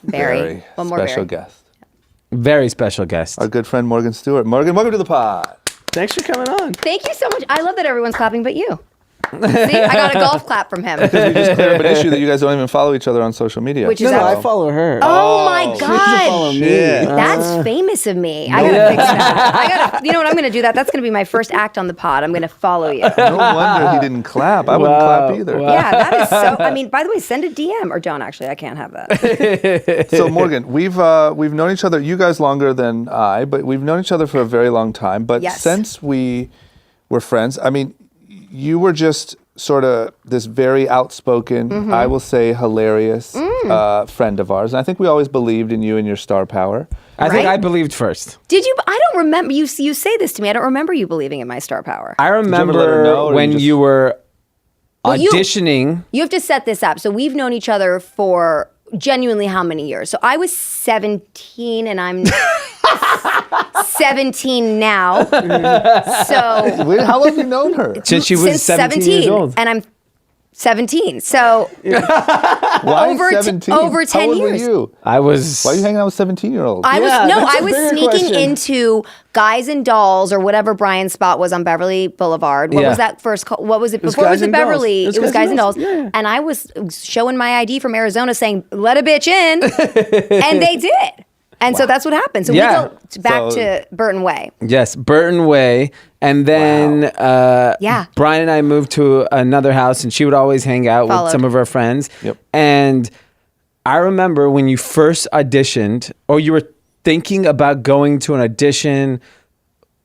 Very. One more special very. guest. Very special guest. Our good friend Morgan Stewart. Morgan, welcome to the pod. Thanks for coming on. Thank you so much. I love that everyone's clapping but you. See, I got a golf clap from him. Because we just cleared up an issue that you guys don't even follow each other on social media. Which is No, I follow her. Oh my She doesn't follow God. me. That's famous of me. I gotta fix that. You know what? I'm gonna do that. That's gonna be my first act on the pod. I'm gonna follow you. No wonder he didn't clap. I wouldn't clap either. Wow. Yeah, that is so. I mean, by the way, send a DM or don't actually. I can't have that. So Morgan, we've known each other, you guys longer than I, but we've known each other for a very long time. But Yes. since we were friends, I mean, you were just sort of this very outspoken, I will say hilarious friend of ours. And I think we always believed in you and your star power. I think Right? I believed first. Did you? I don't remember. You say this to me. I don't remember you believing in my star power. I you ever let her know, remember or when you just- you were Well, you- auditioning. You have to set this up. So we've known each other for genuinely how many years? So I was 17 and I'm 17 now. So Wait, how long have you known her? Since she was since 17 years old. and I'm 17. So Why over 17? over 10 how old years. Were you? I was. Why are you hanging out with 17-year-olds? I Yeah, was that's I a was bigger sneaking question. into Guys and Dolls or whatever Brian's spot was on Beverly Boulevard. What Yeah. was that first call? What was it? was Before it Guys was at and Dolls. Beverly, it was Guys and Dolls. Yeah. And I was showing my ID from Arizona saying, let a bitch in. And they did. And so that's what happened. So Yeah. we go back So- to Burton Way. Yes, Burton Way. And then Yeah. Brian and I moved to another house, and she would always hang out Followed. with some of her friends. Yep. And I remember when you first auditioned, or you were thinking about going to an audition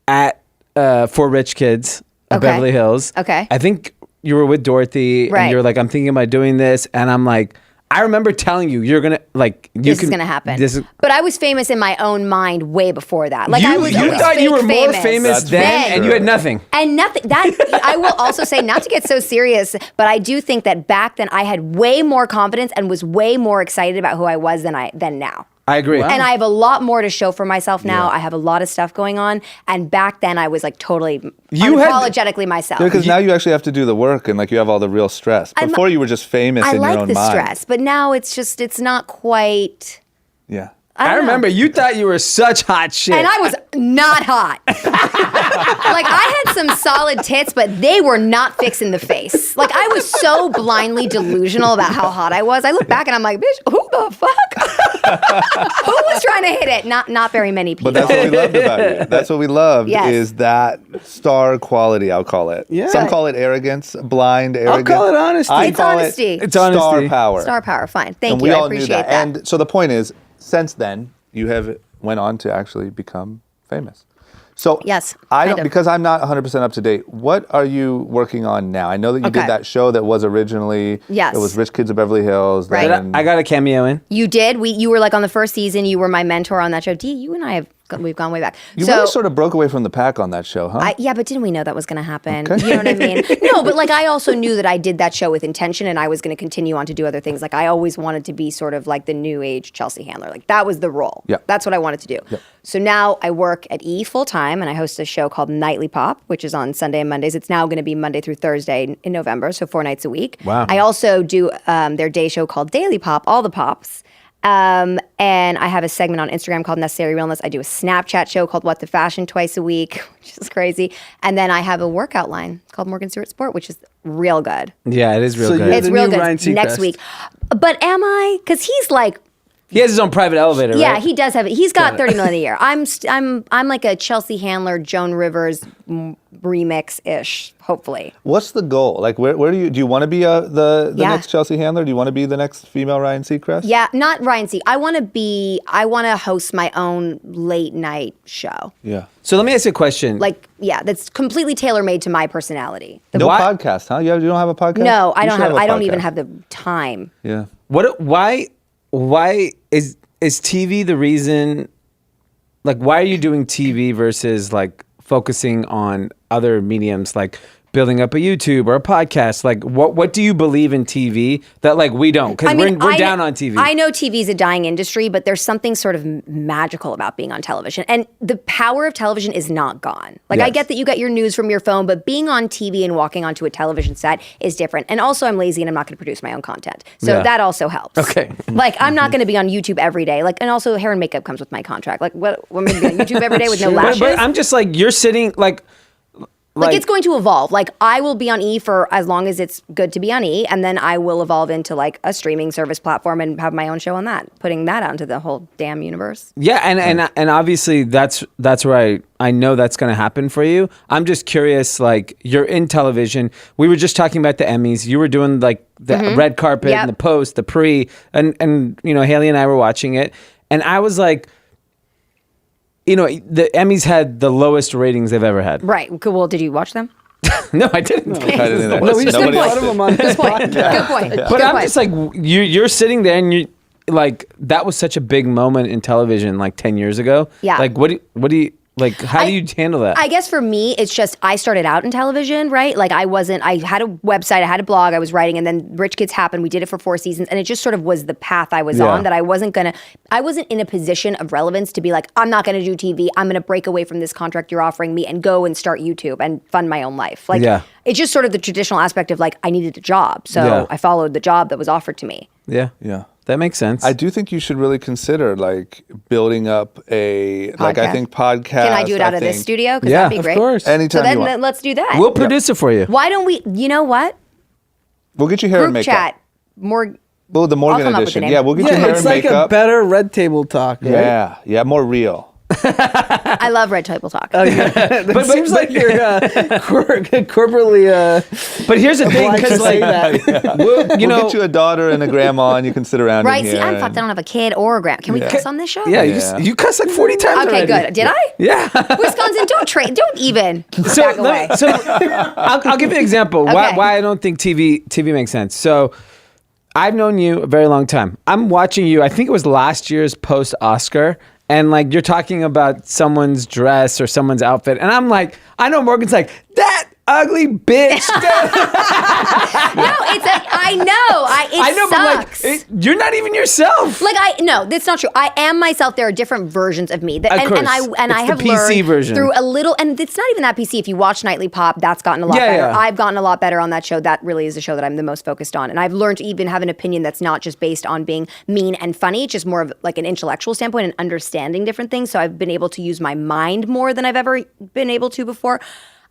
at for Rich Kids at Okay. Beverly Hills. Okay. I think you were with Dorothy, Right. and you were like, I'm thinking about doing this. And I'm like, I remember telling you, you're going to, like, This is going to happen. But I was famous in my own mind way before that. Like I was you always thought you were fake more famous That's then, for and you sure. had nothing. And nothing that I will also say, not to get so serious, but I do think that back then I had way more confidence and was way more excited about who I was than now. I agree. And I have a lot more to show for myself now. I have a lot of stuff going on. And back then I was like totally unapologetically myself. Because now you actually have to do the work and like you have all the real stress. Before you were just famous I in your like own the mind. stress, but now it's not quite. Yeah. I I don't know. remember you thought you were such hot shit. And I was not hot. Like I had some solid tits, but they were not fixing the face. Like I was so blindly delusional about how hot I was. I look back and I'm like, bitch, who the fuck? Who was trying to hit it? Not very many people. But that's what we loved about you. That's what we loved Yes. is that star quality, I'll call it. Yeah. Some call it arrogance, blind arrogance. call it honesty. I It's call honesty. it It's star honesty. power. Star power, fine. Thank and you. we I all knew appreciate that. that. And so the point is, since then, you have went on to actually become famous. So Yes, I kind don't of. because I'm not 100% up to date. What are you working on now? I know that you Okay. did that show that was originally Yes. it was Rich Kids of Beverly Hills. Right. then- I got a cameo in. You did. You were like on the first season. You were my mentor on that show. Dee, you and I we've gone way back. You really sort of broke away from the pack on that show, huh? Yeah, but didn't we know that was going to happen? You know what I mean? No, but like I also knew that I did that show with intention and I was going to continue on to do other things. Like I always wanted to be sort of like the new age Chelsea Handler. Like that was the role. Yeah. That's what I wanted to do. Yep. So now I work at E full time and I host a show called Nightly Pop, which is on Sunday and Mondays. It's now going to be Monday through Thursday in November, so 4 nights a week. Wow. I also do their day show called Daily Pop, All the Pops. And I have a segment on Instagram called Necessary Realness. I do a Snapchat show called What the Fashion twice a week, which is crazy. And then I have a workout line called Morgan Stewart Sport, which is real good. Yeah, it is real So good. you're It's the real new good Ryan next Seacrest. week. But am I? Because he's like, He has his own private elevator, yeah, right? he does have it. He's got 30 million a year. I'm like a Chelsea Handler, Joan Rivers remix-ish, hopefully. What's the goal? Like, where do you want to be the Yeah. next Chelsea Handler? Do you want to be the next female Ryan Seacrest? Yeah, not Ryan C. I want to host my own late night show. Yeah. So let me ask you a question. Like, yeah, that's completely tailor-made to my personality. No Why- podcast, huh? You don't have a podcast? No, I You don't should have. a I don't even podcast. have the time. Yeah. Why is TV the reason? Like, why are you doing TV versus like focusing on other mediums like building up a YouTube or a podcast? Like, what do you believe in TV that like we don't? Because we're down on TV. I know TV is a dying industry, but there's something sort of magical about being on television. And the power of television is not gone. Like, I get that you get your news from your phone, but being on TV and walking onto a television set is different. And also, I'm lazy and I'm not going to produce my own content. So that also helps. Okay. Like, I'm not going to be on YouTube every day. Like, and also hair and makeup comes with my contract. Like, what am I going to be on YouTube every day with no lashes? But I'm just like, you're sitting like it's going to evolve. Like, I will be on E for as long as it's good to be on E, and then I will evolve into like a streaming service platform and have my own show on that, putting that out into the whole damn universe. Yeah, and obviously that's where I know that's going to happen for you. I'm just curious, like, you're in television. We were just talking about the Emmys. You were doing like the red carpet and the post, the pre, and you know, Haley and I were watching it, and I was like, you know, the Emmys had the lowest ratings they've ever had. Right. Well, did you watch them? No, I didn't. I didn't either. No, we just made Nobody fun of him on this Good point. podcast. Good point. But Good I'm point. just like, you're sitting there and you like, that was such a big moment in television like 10 years ago. Yeah. Like, what do you like, how do you handle that? I guess for me, it's just I started out in television, right? Like, I had a website, I had a blog, I was writing, and then Rich Kids happened. We did it for 4 seasons, and it just sort of was the path I was on, that I wasn't in a position of relevance to be like, I'm not going to do TV. I'm going to break away from this contract you're offering me and go and start YouTube and fund my own life. Like, it's just sort of the traditional aspect of like, I needed a job. So I followed the job that was offered to me. Yeah. That makes sense. I do think you should really consider like building up a like I think podcast. Can I do it out of this studio? Because Yeah, that'd be of great. course. Anytime So you then want. let's do that. We'll produce it for you. Why don't we? You know what? We'll get you hair and Group makeup. chat. More. Well, the Morgan come up with the edition. name. Yeah, we'll get you Yeah, hair it's and like makeup. a better Red Table Talk. Right? Yeah, more real. I love Red Table Talk. But seems like you're corporately. But here's the thing, obliged because to say like, that. you We'll know, get you a daughter and a grandma, and you can sit around. Right? in See, here I'm and- fucked. I don't have a kid or a grand. Can we cuss on this show? yeah, Yeah. you cussed like 40 times Okay, already. good. Did I? Yeah. Wisconsin, don't even back away. So I'll give you an example Okay. why I don't think TV makes sense. So I've known you a very long time. I'm watching you. I think it was last year's post Oscar. And like, you're talking about someone's dress or someone's outfit. And I'm like, I know Morgan's like, that ugly bitch. No, I know. I know, sucks. but like, you're not even yourself. No, that's not true. I am myself. There are different versions of me, Of course. and I It's have the PC learned version. through a little. And it's not even that PC. If you watch Nightly Pop, that's gotten a lot Yeah, better. yeah. I've gotten a lot better on that show. That really is the show that I'm the most focused on, and I've learned to even have an opinion that's not just based on being mean and funny. It's just more of like an intellectual standpoint and understanding different things. So I've been able to use my mind more than I've ever been able to before.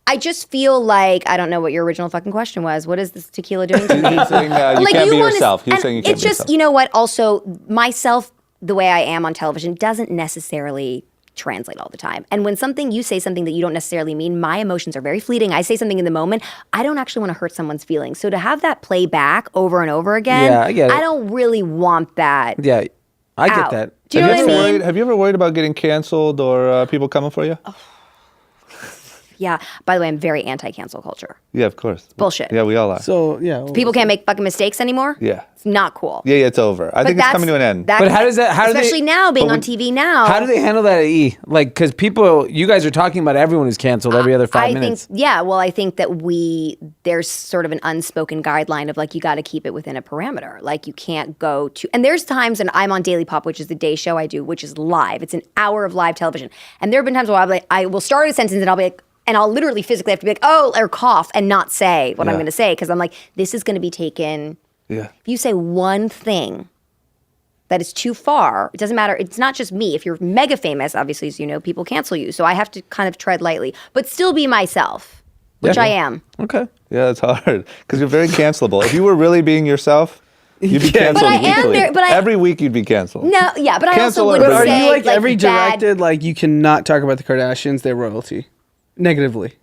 I just feel like I don't know what your original fucking question was. What is this tequila doing to me? He's saying you can't be yourself. He's saying you can't it's be just, yourself. you know what? Also, myself, the way I am on television, doesn't necessarily translate all the time. And when you say something that you don't necessarily mean, my emotions are very fleeting. I say something in the moment. I don't actually want to hurt someone's feelings. So to have that play back over and over again, Yeah, I get it. I don't really want that. Yeah, I get out. that. Do you know what I mean? Have you ever worried about getting canceled or people coming for you? Yeah. By the way, I'm very anti-cancel culture. Yeah, of course. Bullshit. Yeah, we all are. So yeah, People can't make fucking mistakes anymore. Yeah. It's not cool. Yeah, it's over. I think it's coming to an end. But how does that? How do they- especially now being on TV now. How do they handle that at E? Like, because you guys are talking about everyone who's canceled every other 5 minutes. I think that there's sort of an unspoken guideline of like, you got to keep it within a parameter. Like, you can't go to, and there's times, and I'm on Daily Pop, which is the day show I do, which is live. It's an hour of live television. And there have been times where I will start a sentence and I'll be like, and I'll literally physically have to be like, oh, or cough and not say what I'm going to say. Because I'm like, this is going to be taken. Yeah. If you say one thing that is too far, it doesn't matter. It's not just me. If you're mega famous, obviously, as you know, people cancel you. So I have to kind of tread lightly, but still be myself, which I am. Okay. Yeah, it's hard because you're very cancelable. If you were really being yourself, you'd be canceled But I am weekly. very- every week you'd be canceled. No, yeah, but I Cancel also it, wouldn't but Are say you like every bad- directed like you cannot talk about the Kardashians? They're royalty, negatively.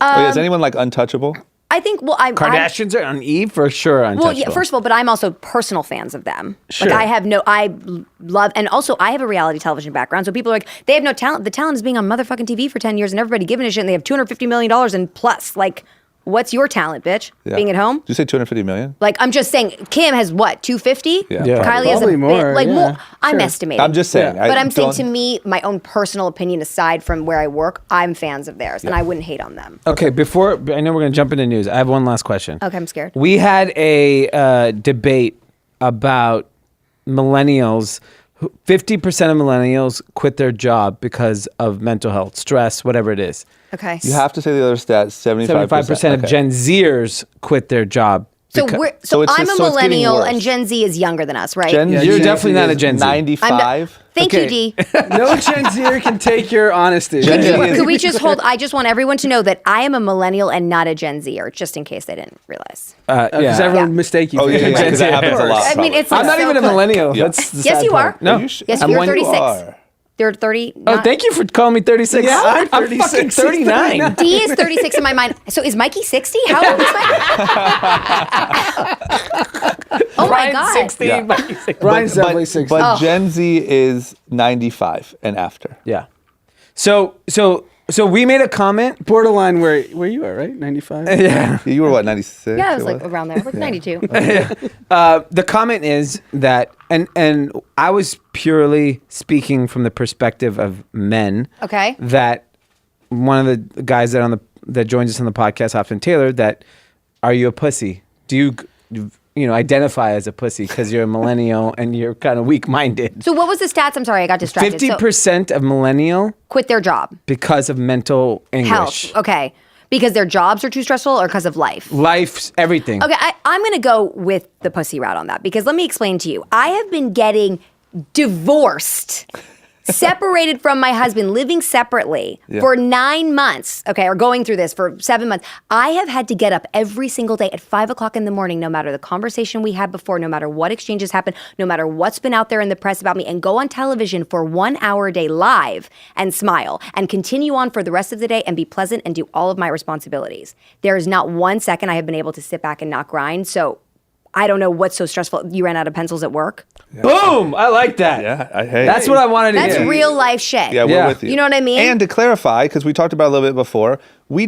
Is anyone like untouchable? I think. Well, I'm Kardashians are on E for sure. Well, yeah. First of all, but I'm also personal fans of them. Sure. Like I love, and also I have a reality television background. So people are like, they have no talent. The talent is being on motherfucking TV for 10 years, and everybody giving a shit. And they have $250 million and plus. Like, What's your talent, bitch? Yeah. Being at home? Did you say 250 million? Like, I'm just saying, Kim has what, 250? Yeah. Kylie has a Probably bit, more, like yeah. more. I'm Sure. estimating. I'm just saying. Yeah. But I'm saying to me, my own personal opinion aside from where I work, I'm fans of theirs, and I wouldn't hate on them. Okay, before I know we're going to jump into news, I have one last question. Okay, I'm scared. We had a debate about millennials. 50% of millennials quit their job because of mental health, stress, whatever it is. Okay. You have to say the other stat, 75%. 75% of Okay. Gen Zers quit their job. So So it's I'm just- a so it's getting millennial, worse. and Gen Z is younger than us, right? You're Z definitely not a is Gen Z. 95. Thank Okay. you, D. No Gen Zer can take your honesty. Gen Z is- Could we just hold? I just want everyone to know that I am a millennial and not a Gen Zer, just in case they didn't realize. Because everyone Yeah. mistake you. Oh, for yeah, Gen yeah, Z. 'cause that happens a lot. I mean, it's I'm like not so even a close. millennial. Yeah. That's the Yes, sad you part. are. No. Yes, I'm you're one- 36. are. They're 30. Oh, thank you for calling me 36. Yeah, I'm fucking 36. 39. D is 36 in my mind. So is Mikey 60? How old is Mikey? Oh my Brian's God. 60. Yeah. Mikey's 60. Brian's definitely 60. But Oh. Gen Z is 95 and after. Yeah. So we made a comment. Borderline where you are, right? 95? Yeah. You were what, 96? Yeah, I was It like around there, like 92. The comment is that, and I was purely speaking from the perspective of men. Okay. That one of the guys that joins us on the podcast, often Taylor, that are you a pussy? Do you identify as a pussy because you're a millennial and you're kind of weak-minded? So what was the stats? I'm sorry, I got distracted. 50% of millennial quit their job. because of mental anguish. Health. Okay. Because their jobs are too stressful or because of life? Life, everything. Okay, I'm going to go with the pussy route on that because let me explain to you. I have been getting divorced, separated from my husband, living separately for 9 months, okay, or going through this for 7 months. I have had to get up every single day at 5 o'clock in the morning, no matter the conversation we had before, no matter what exchanges happened, no matter what's been out there in the press about me, and go on television for 1 hour a day live and smile and continue on for the rest of the day and be pleasant and do all of my responsibilities. There is not 1 second I have been able to sit back and not grind. So I don't know what's so stressful. You ran out of pencils at work? Boom! I like that. Yeah, hey. That's what I wanted to That's hear. real life shit. Yeah, we're Yeah. with you. You know what I mean? And to clarify, because we talked about it a little bit before, we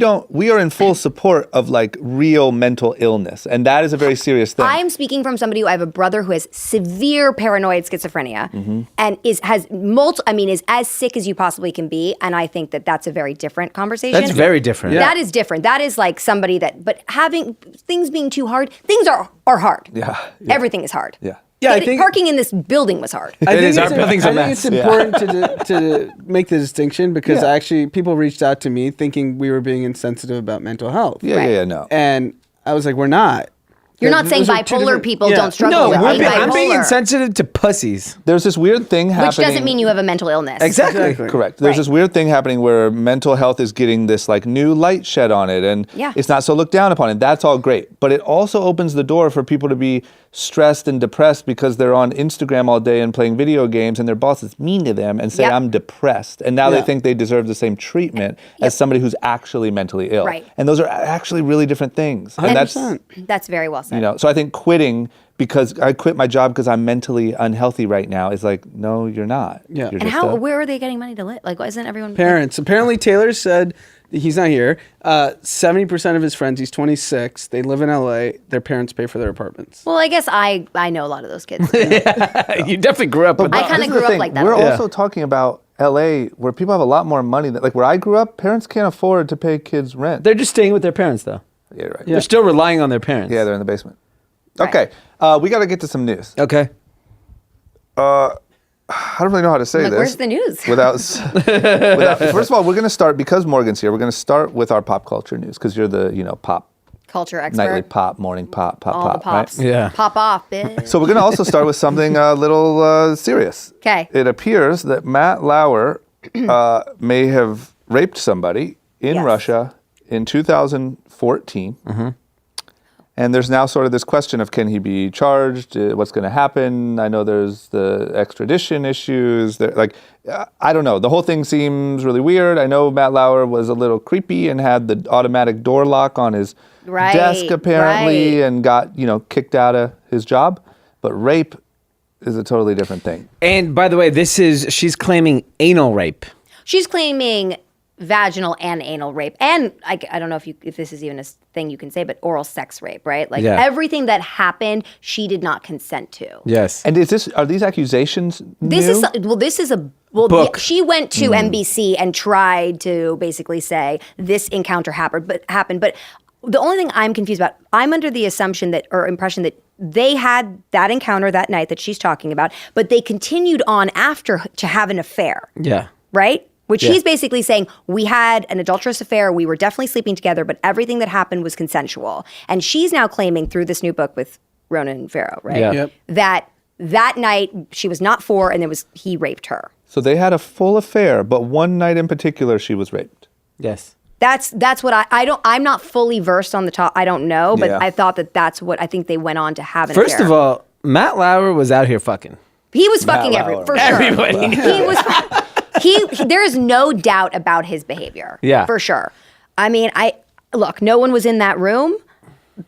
are in full support of like real mental illness, and that is a very serious thing. I am speaking from somebody who I have a brother who has severe paranoid schizophrenia and is as sick as you possibly can be. And I think that that's a very different conversation. That's very different. That is different. That is like somebody but having things being too hard, things are hard. Yeah. Everything is hard. Yeah. Yeah, I think parking in this building was hard. I think is. Our it's, building's a I think mess. it's important to make the distinction because Yeah. actually people reached out to me thinking we were being insensitive about mental health. Yeah, Right. yeah, no. And I was like, we're not. You're not saying Those are two bipolar different- people yeah. don't struggle No, with being I'm being bipolar, insensitive to pussies. There's this weird thing happening. which doesn't mean you have a mental illness. Exactly. Correct. There's Right. this weird thing happening where mental health is getting this like new light shed on it, and Yeah. it's not so looked down upon. And that's all great, but it also opens the door for people to be stressed and depressed because they're on Instagram all day and playing video games, and their boss is mean to them and say, Yep. "I'm depressed," and now Yeah. they think they deserve the same treatment as somebody who's actually mentally ill. Right. And those are actually really different things. And that's 100%. That's very well said. so I think quitting because I quit my job because I'm mentally unhealthy right now is like, no, you're not. Yeah. You're And just where are they getting money to live? Like, isn't everyone Parents. Apparently, Taylor said he's not here. 70% of his friends, he's 26, they live in LA. Their parents pay for their apartments. Well, I guess I know a lot of those kids. You definitely grew up with I that. kinda This is grew the up thing. like that. We're Yeah. also talking about LA where people have a lot more money. Like where I grew up, parents can't afford to pay kids rent. They're just staying with their parents, though. Yeah, right. They're still relying on their parents. Yeah, they're in the basement. Right. Okay, we got to get to some news. Okay. I don't really know how to say Like, this. where's the news? Without, first of all, we're going to start, because Morgan's here, we're going to start with our pop culture news because you're the, pop, Culture expert. nightly pop, morning pop, pop, All pop, the pops. right? Yeah. Pop off, bitch. So we're going to also start with something a little serious. 'Kay. It appears that Matt Lauer may have raped somebody in Yes. Russia in 2014. And there's now sort of this question of, can he be charged? What's going to happen? I know there's the extradition issues. I don't know. The whole thing seems really weird. I know Matt Lauer was a little creepy and had the automatic door lock on his Right, desk apparently right. and got, kicked out of his job. But rape is a totally different thing. And by the way, she's claiming anal rape. She's claiming vaginal and anal rape, and I don't know if this is even a thing you can say, but oral sex rape, right? Like everything that happened, she did not consent to. Yes. And are these accusations new? This is a book. She went to NBC and tried to basically say this encounter happened, but the only thing I'm confused about, I'm under the assumption that, or impression that they had that encounter that night that she's talking about, but they continued on after to have an affair. Yeah. Right? Which he's basically saying, we had an adulterous affair, we were definitely sleeping together, but everything that happened was consensual. And she's now claiming through this new book with Ronan Farrow, right? Yeah. Yep. That night she was not 4 and he raped her. So they had a full affair, but one night in particular she was raped. Yes. That's what I'm not fully versed on the top. I don't know, but I thought that's what I think they went on to have an affair. First of all, Matt Lauer was out here fucking. He was fucking for sure. Everybody. He was. There is no doubt about his behavior. Yeah. For sure. I mean, look, no one was in that room,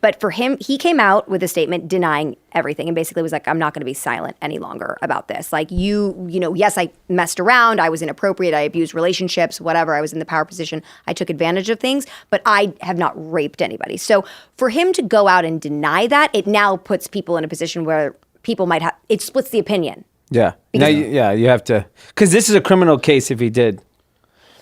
but for him, he came out with a statement denying everything and basically was like, I'm not going to be silent any longer about this. Like yes, I messed around. I was inappropriate. I abused relationships, whatever. I was in the power position. I took advantage of things, but I have not raped anybody. So for him to go out and deny that, it now puts people in a position where people might have, it splits the opinion. Yeah. Now, you have to, because this is a criminal case if he did.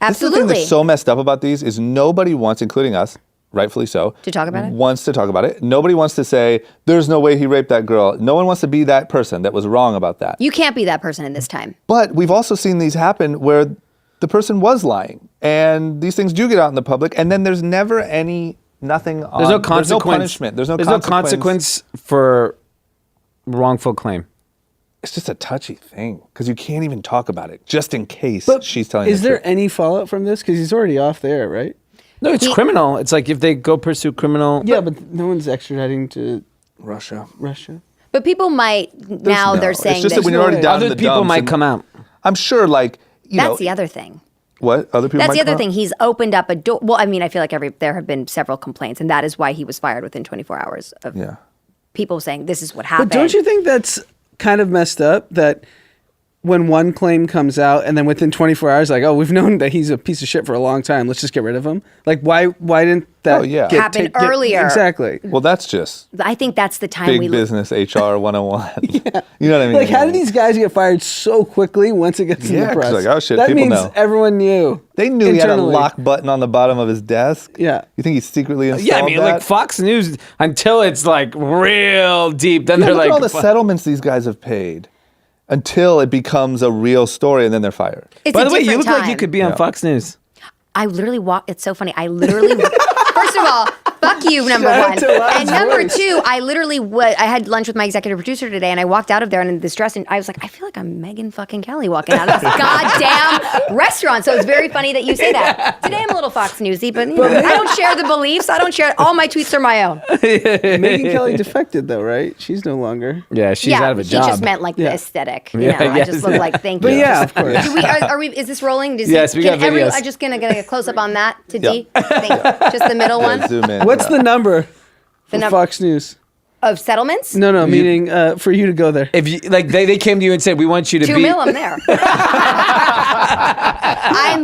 Absolutely. This is the thing that's so messed up about these is nobody wants, including us, rightfully so, to talk about it? Wants to talk about it. Nobody wants to say, there's no way he raped that girl. No one wants to be that person that was wrong about that. You can't be that person in this time. But we've also seen these happen where the person was lying. And these things do get out in the public. And then there's never nothing on. There's no consequence. There's no punishment. There's no consequence for wrongful claim. It's just a touchy thing because you can't even talk about it just in case she's telling Is the there truth. any fallout from this? Because he's already off there, right? No, it's criminal. It's like if they go pursue criminal. Yeah, but no one's extraditing to Russia? But people might now. They're saying it's just that when you're already down in Other the people dumps might and- come out. I'm sure, like that's the other thing. What other people? That's might the other come thing. out? He's opened up a door. Well, I mean, I feel like there have been several complaints, and that is why he was fired within 24 hours of people saying this is what happened. But don't you think that's kind of messed up that when one claim comes out and then within 24 hours, like, oh, we've known that he's a piece of shit for a long time. Let's just get rid of him. Like, why didn't that happen earlier? Exactly. Well, that's just I think that's the time big business HR 101. You know what I mean? Like, how do these guys get fired so quickly once it gets in the press? Like, oh shit, that people means know. everyone knew. They knew he had a internally. lock button on the bottom of his desk. Yeah. You think he secretly installed Yeah, I mean, that? like Fox News, until it's like real deep, then Yeah, they're look like, at all the settlements these guys have paid until it becomes a real story, and then they're fired. It's by a the way, you different look like you time. could be on Fox News. I literally walk. It's so funny. I literally. First of all, fuck you, number Shout out one. to Laz And number Voice. two, I literally I had lunch with my executive producer today, and I walked out of there and in this dress, and I was like, I feel like I'm Megan fucking Kelly walking out of this goddamn restaurant. So it's very funny that you say that. Today I'm a little Fox Newsy, but you know, I don't share the beliefs. I don't share. All my tweets are my own. Megan Kelly defected, though, right? She's no longer. Yeah, she's out of a job. He just meant like the aesthetic. You know, Yeah, I just look like thank But you. yeah, of course. Do we, are we? Is this rolling? Yes, we got videos. I'm just gonna get a close up on that to D. Thank you. Just the middle one Zoom in. What's the number for num- Fox News? of settlements. No, meaning for you to go there. If you like, they came to you and said, "We want you to 2 be." mil, I'm there. I'm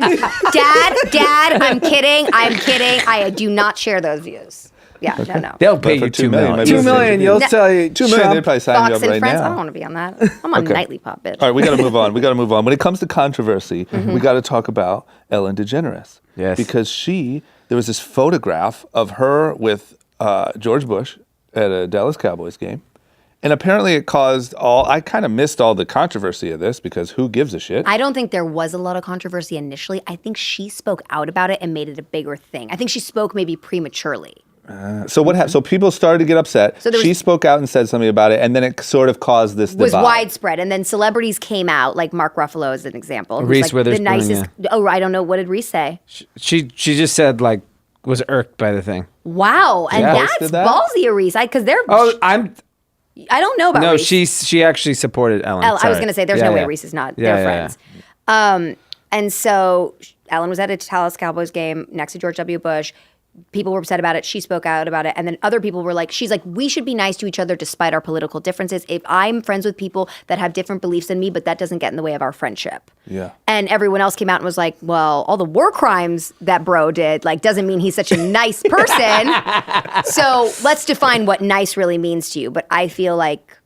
Dad. I'm kidding. I do not share those views. Yeah, no. They'll pay But for you 2 $2 million, million. maybe 2 million, you'll tell you. 2 million, they'd probably sign you Fox up and right Friends. now. I don't want to be on that. I'm on Okay. Nightly Pop, bitch. All right, we got to move on. When it comes to controversy, we got to talk about Ellen DeGeneres. Yes. Because there was this photograph of her with George Bush at a Dallas Cowboys game. And apparently it caused I kind of missed all the controversy of this because who gives a shit? I don't think there was a lot of controversy initially. I think she spoke out about it and made it a bigger thing. I think she spoke maybe prematurely. So what happened? So people started to get upset. So there was- she spoke out and said something about it, and then it sort of caused this Was divide. widespread, and then celebrities came out, like Mark Ruffalo is an example. who's Reese like Witherspoon, the nicest. Oh, I don't know. What did Reese say? She just said like was irked by the thing. Wow, and Yeah. that's Posted that? ballsy, of Reese, because they're. Oh, I don't know about. no. Reese. She actually supported Ellen. I was Sorry. going to say, there's Yeah, no way yeah. Reese is not. Yeah, They're yeah, friends. And so Ellen was at a Dallas Cowboys game next to George W. Bush. people were upset about it. She spoke out about it. And then other people were like, she's like, we should be nice to each other despite our political differences. If I'm friends with people that have different beliefs than me, but that doesn't get in the way of our friendship. Yeah. And everyone else came out and was like, well, all the war crimes that bro did, like, doesn't mean he's such a nice person. So let's define what nice really means to you. But I feel like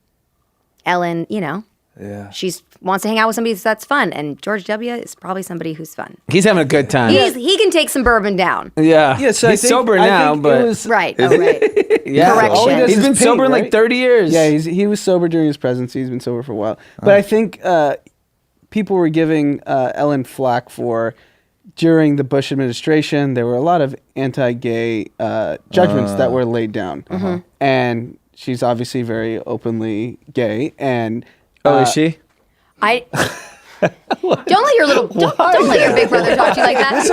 Ellen, you know, Yeah. she wants to hang out with somebody that's fun. And George W. is probably somebody who's fun. He's having a good time. He can take some bourbon down. Yeah. Yeah, so I he's think- sober I now, think it but was- Right. Oh, right. yeah. Correction. All he does He's is been paint, sober in like right? 30 years. Yeah, he was sober during his presidency. He's been sober for a while. But I think people were giving Ellen flack for during the Bush administration. There were a lot of anti-gay judgments that were laid down, and she's obviously very openly gay. And Is she? I don't let your don't let your big brother talk to you like that.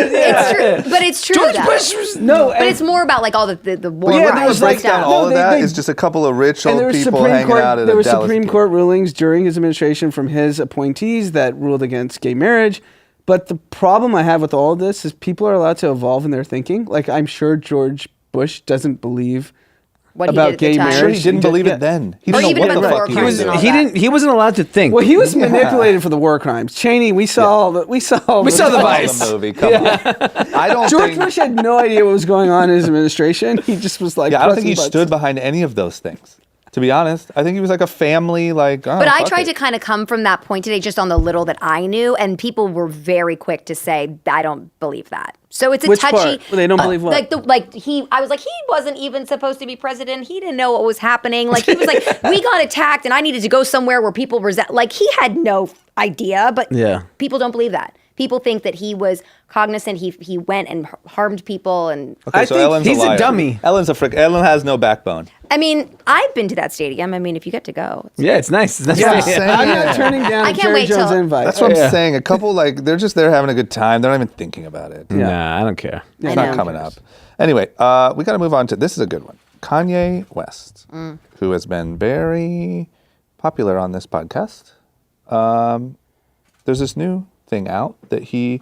It's true, but it's true. George though. Bush was no, But it's more about like all the war Yeah, there crimes was and breaks down stuff. all of No, that. they- It's just a couple of rich and old there was people Supreme hanging Court. out at There a were Dallas Supreme gig. Court rulings during his administration from his appointees that ruled against gay marriage. But the problem I have with all of this is people are allowed to evolve in their thinking. Like I'm sure George Bush doesn't believe What about he did at gay the time. marriage. Sure, he didn't believe Yeah. it then. He Or didn't even know what about the the war fuck he crimes was and doing. all that. He wasn't allowed to think. Well, he was manipulated for the war crimes. Cheney, we saw the We saw the Saw Vice. the movie. Come on. I don't George think. Bush had no idea what was going on in his administration. He just was like, Yeah, I don't think he pressing stood buttons. behind any of those things. To be honest, I think he was like a family, like. Oh, But I fuck tried it. to kind of come from that point today, just on the little that I knew, and people were very quick to say, "I don't believe that." So it's a Which touchy. part? They don't believe what? I was like, he wasn't even supposed to be president. He didn't know what was happening. Like he was like, we got attacked, and I needed to go somewhere where people resent. Like he had no idea, but Yeah. people don't believe that. People think that he was cognizant. He went and harmed people, and Okay, I so think Ellen's he's a liar. dummy. Ellen's a frick. Ellen has no backbone. I mean, I've been to that stadium. I mean, if you get to go, Yeah, it's nice. It's nice. Yeah, Yeah. same. I'm not turning down I a can't Jerry wait Jones till- invite. That's what Yeah. I'm saying. A couple, like, they're just there having a good time. They're not even thinking about it. Nah, I don't care. It's I not know. coming up. Anyway, we got to move on to this is a good one. Kanye West, who has been very popular on this podcast. There's this new thing out that he,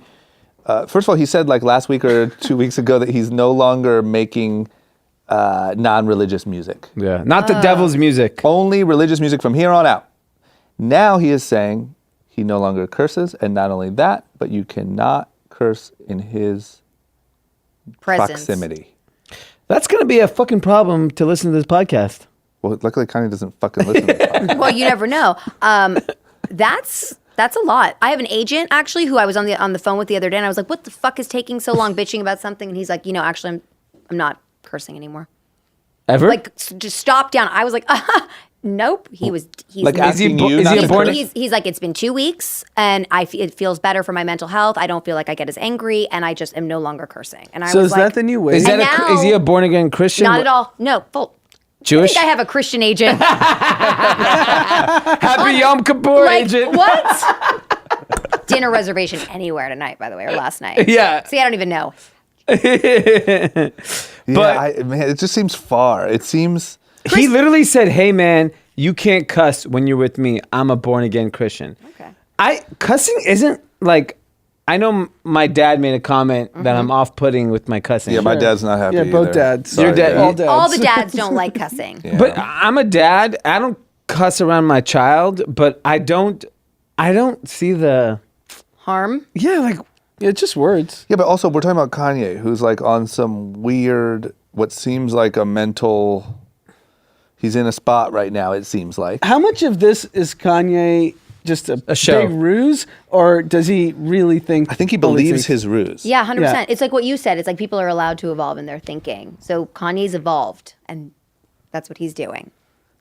first of all, he said like last week or 2 weeks ago that he's no longer making non-religious music. Yeah, not the devil's music. Only religious music from here on out. Now he is saying he no longer curses, and not only that, but you cannot curse in his presence. proximity. That's gonna be a fucking problem to listen to this podcast. Well, luckily Kanye doesn't fucking listen to the podcast. Well, you never know. That's a lot. I have an agent actually who I was on the phone with the other day, and I was like, "What the fuck is taking so long, bitching about something?" And he's like, actually, I'm not cursing anymore. Ever? Like, just stop down. I was like, nope. He's Like not- asking bo- you is not he to a born- curse? He's like, it's been 2 weeks, and it feels better for my mental health. I don't feel like I get as angry, and I just am no longer cursing. And I So was is like, that the new way? is that And is he a born again Christian? not at all. No, full. Jewish? I think I have a Christian agent. Happy Yom Kippur Like agent. what? Dinner reservation anywhere tonight, by the way, or last night. Yeah. See, I don't even know. Man, it just seems far. It seems. He literally said, "Hey man, you can't cuss when you're with me. I'm a born again Christian." Okay. Cussing isn't like. I know my dad made a comment Mm-hmm. that I'm off-putting with my cussing. Yeah, my dad's not happy. Yeah, both either. dads. Sorry, Your dad- Dad. All dads. All the dads don't like cussing. Yeah. But I'm a dad. I don't cuss around my child, but I don't see the Harm. like Yeah, it's just words. Yeah, but also we're talking about Kanye, who's like on some weird, what seems like a mental. He's in a spot right now. It seems like. How much of this is Kanye just a show. big ruse, or does he really think? I think he all these believes things? his ruse. Yeah, 100%. Yeah. It's like what you said. It's like people are allowed to evolve in their thinking. So Kanye's evolved, and that's what he's doing.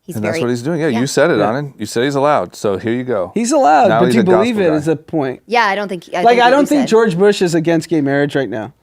He's And very, that's what he's doing. Yeah, you said it, Anand. You said he's allowed. So here you go. He's allowed, Now but he's do you a believe gospel it guy. is a point. Yeah, I don't think. I what don't you think said. George Bush is against gay marriage right now.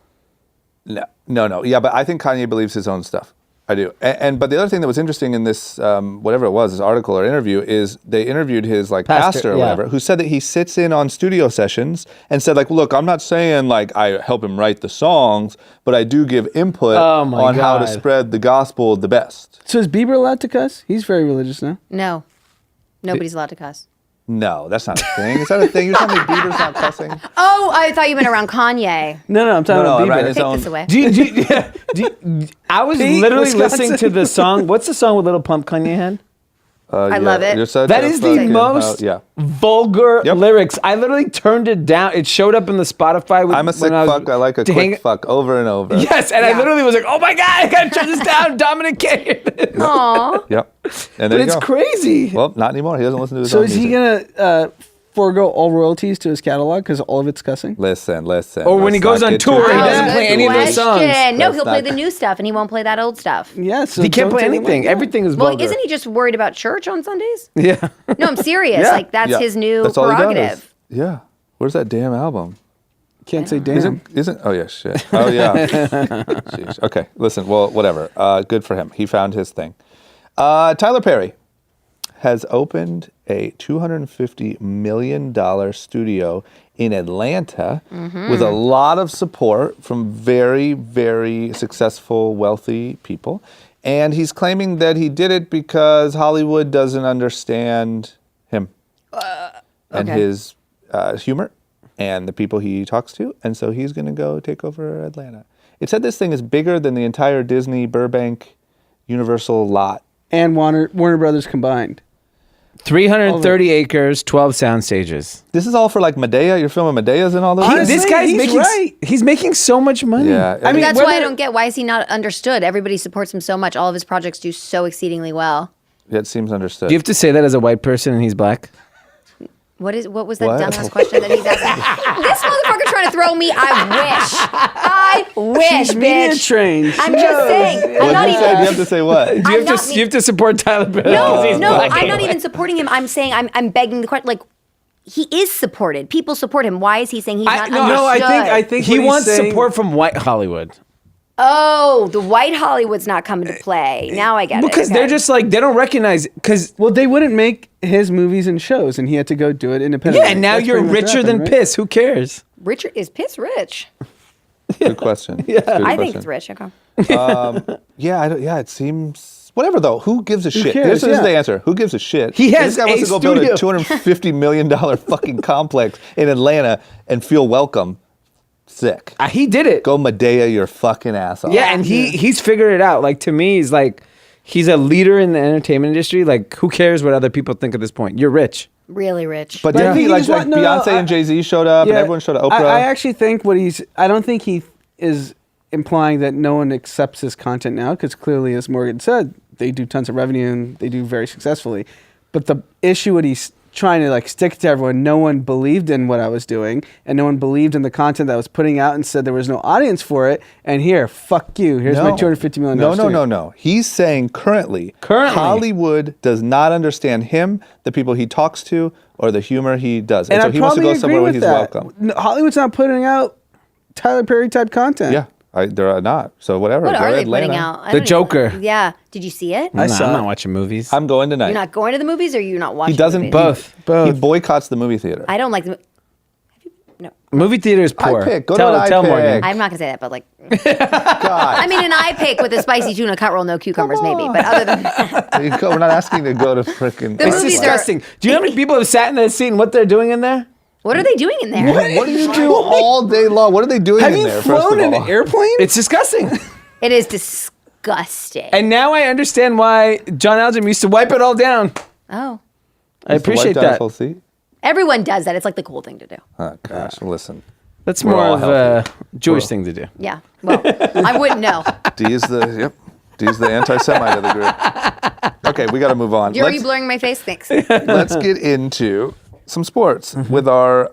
No. Yeah, but I think Kanye believes his own stuff. I do. But the other thing that was interesting in this, whatever it was, this article or interview, is they interviewed his like pastor or yeah. whatever, who said that he sits in on studio sessions and said like, look, I'm not saying like I help him write the songs, but I do give input Oh my on how to God. spread the gospel the best. So is Bieber allowed to cuss? He's very religious now. No, nobody's allowed to cuss. No, that's not a thing. Is that a thing? You're telling me Bieber's not cussing? Oh, I thought you meant around Kanye. No, I'm talking No, about right, Bieber. his Take own- this away. I was Pete, literally Wisconsin. listening to the song. What's the song with Little Pump Kanye had? I love it. You're such That a is the fucking- most yeah. vulgar Yep. lyrics. I literally turned it down. It showed up in the Spotify. I'm a sick fuck. I like a quick fuck over and over. Yes, and I literally was like, "Oh my god, I gotta turn this down." Dominic can't hear this. Aw. Yep. And there But you it's go. crazy. Well, not anymore. He doesn't listen to his So own is he music. gonna forego all royalties to his catalog because all of it's cussing? Listen. Or when he Let's goes not on get too tour, he crazy. doesn't play any of those songs. Question. No, Let's he'll play not- the new stuff and he won't play that old stuff. Yeah, so He can't don't play take it anything. like that. Everything is Well, vulgar. isn't he just worried about church on Sundays? Yeah. No, I'm serious. Yeah. Like that's Yeah. his new That's all he does. prerogative. Yeah. Where's that damn album? Can't say damn. Isn't? Oh yeah, shit. Oh yeah. Sheesh. Okay, listen. Well, whatever. Good for him. He found his thing. Tyler Perry has opened a $250 million studio in Atlanta with a lot of support from very, very successful, wealthy people. And he's claiming that he did it because Hollywood doesn't understand him and okay. his humor and the people he talks to. And so he's going to go take over Atlanta. It said this thing is bigger than the entire Disney Burbank Universal lot. And Warner Brothers combined. 330 acres, 12 sound stages. This is all for like Medea. You're filming Medeas and all those. Honestly, This guy's he's making right. he's making so much money. Yeah, I mean, That's why I whether- don't get why is he not understood? Everybody supports him so much. All of his projects do so exceedingly well. it seems understood. Do you have to say that as a white person and he's black? What was that What? dumbass question that he's asking? This motherfucker trying to throw me. I wish, She's media bitch. trained. I'm just saying. I'm What not did you say? Do you have even. to say what? Do you I'm have not to you have to support Tyler Perry? No, 'cause he's no, black I'm not anyway. even supporting him. I'm saying I'm begging the question. Like, he is supported. People support him. Why is he saying he's not understood? No, I think He what he's wants saying- support from white Hollywood. Oh, the white Hollywood's not coming to play. Now I get it. Because Okay. they're just like, they don't recognize, because, Well, they wouldn't make his movies and shows, and he had to go do it independently. yeah, and now That's you're pretty much richer happened, than right? piss. Who cares? Richard is piss rich. Good question. Yeah, I think it's rich. Okay. Yeah, it seems whatever though. Who gives a shit? cares? This is Yeah. the answer. Who gives a shit? He If has this guy wants a to go build a studio. $250 million fucking complex in Atlanta and feel welcome. Sick. He did it. Go Medea your fucking ass off. Yeah, and he's figured it out. Like, to me, he's like, he's a leader in the entertainment industry. Like, who cares what other people think at this point? You're rich. Really rich. But I didn't think he he like, just like want- no, Beyonce I- and Jay-Z showed up and everyone showed up? Oprah. I actually think I don't think he is implying that no one accepts his content now, because clearly, as Morgan said, they do tons of revenue and they do very successfully. But the issue what he's trying to like stick to everyone, no one believed in what I was doing, and no one believed in the content that I was putting out, and said there was no audience for it. And here, fuck you. Here's my $250 million. No. He's saying currently, Hollywood does not understand him, the people he talks to, or the humor he does. And, And so I he wants to probably go agree somewhere where with he's that. welcome. No, Hollywood's not putting out Tyler Perry type content. Yeah, they're not. So whatever. what go are to they Atlanta. putting out? I The don't Joker. Even, yeah. Did you see it? I'm saw it. not watching movies. I'm going tonight. You're not going to the movies, or you're not watching? He doesn't. movies? Both. He boycotts the movie theater. I don't like the. No, Movie theater is poor. iPick. Go to tell an tell iPick. Morgan. I'm not gonna say that, but like, God. I mean, an eye pick with a spicy tuna cut roll, no cucumbers, maybe. But other than that, We're not asking to go to freaking. The It's movies are- disgusting. Do you know how many people have sat in that seat and what they're doing in there? what are they doing in there? What do you do all day long? What are they doing Have in you there? First flown of in all, an airplane? It's disgusting. It is disgusting. And now I understand why John Algem used to wipe it all down. Oh, I appreciate Wipe down a that. full seat? everyone does that. It's like the cool thing to do. Oh gosh, listen. That's We're more all of a healthy. Jewish thing to do. Yeah. Well, I wouldn't know. D's the anti-Semite of the group. Okay, we got to move on. Are you blurring my face? Thanks. Let's get into some sports with our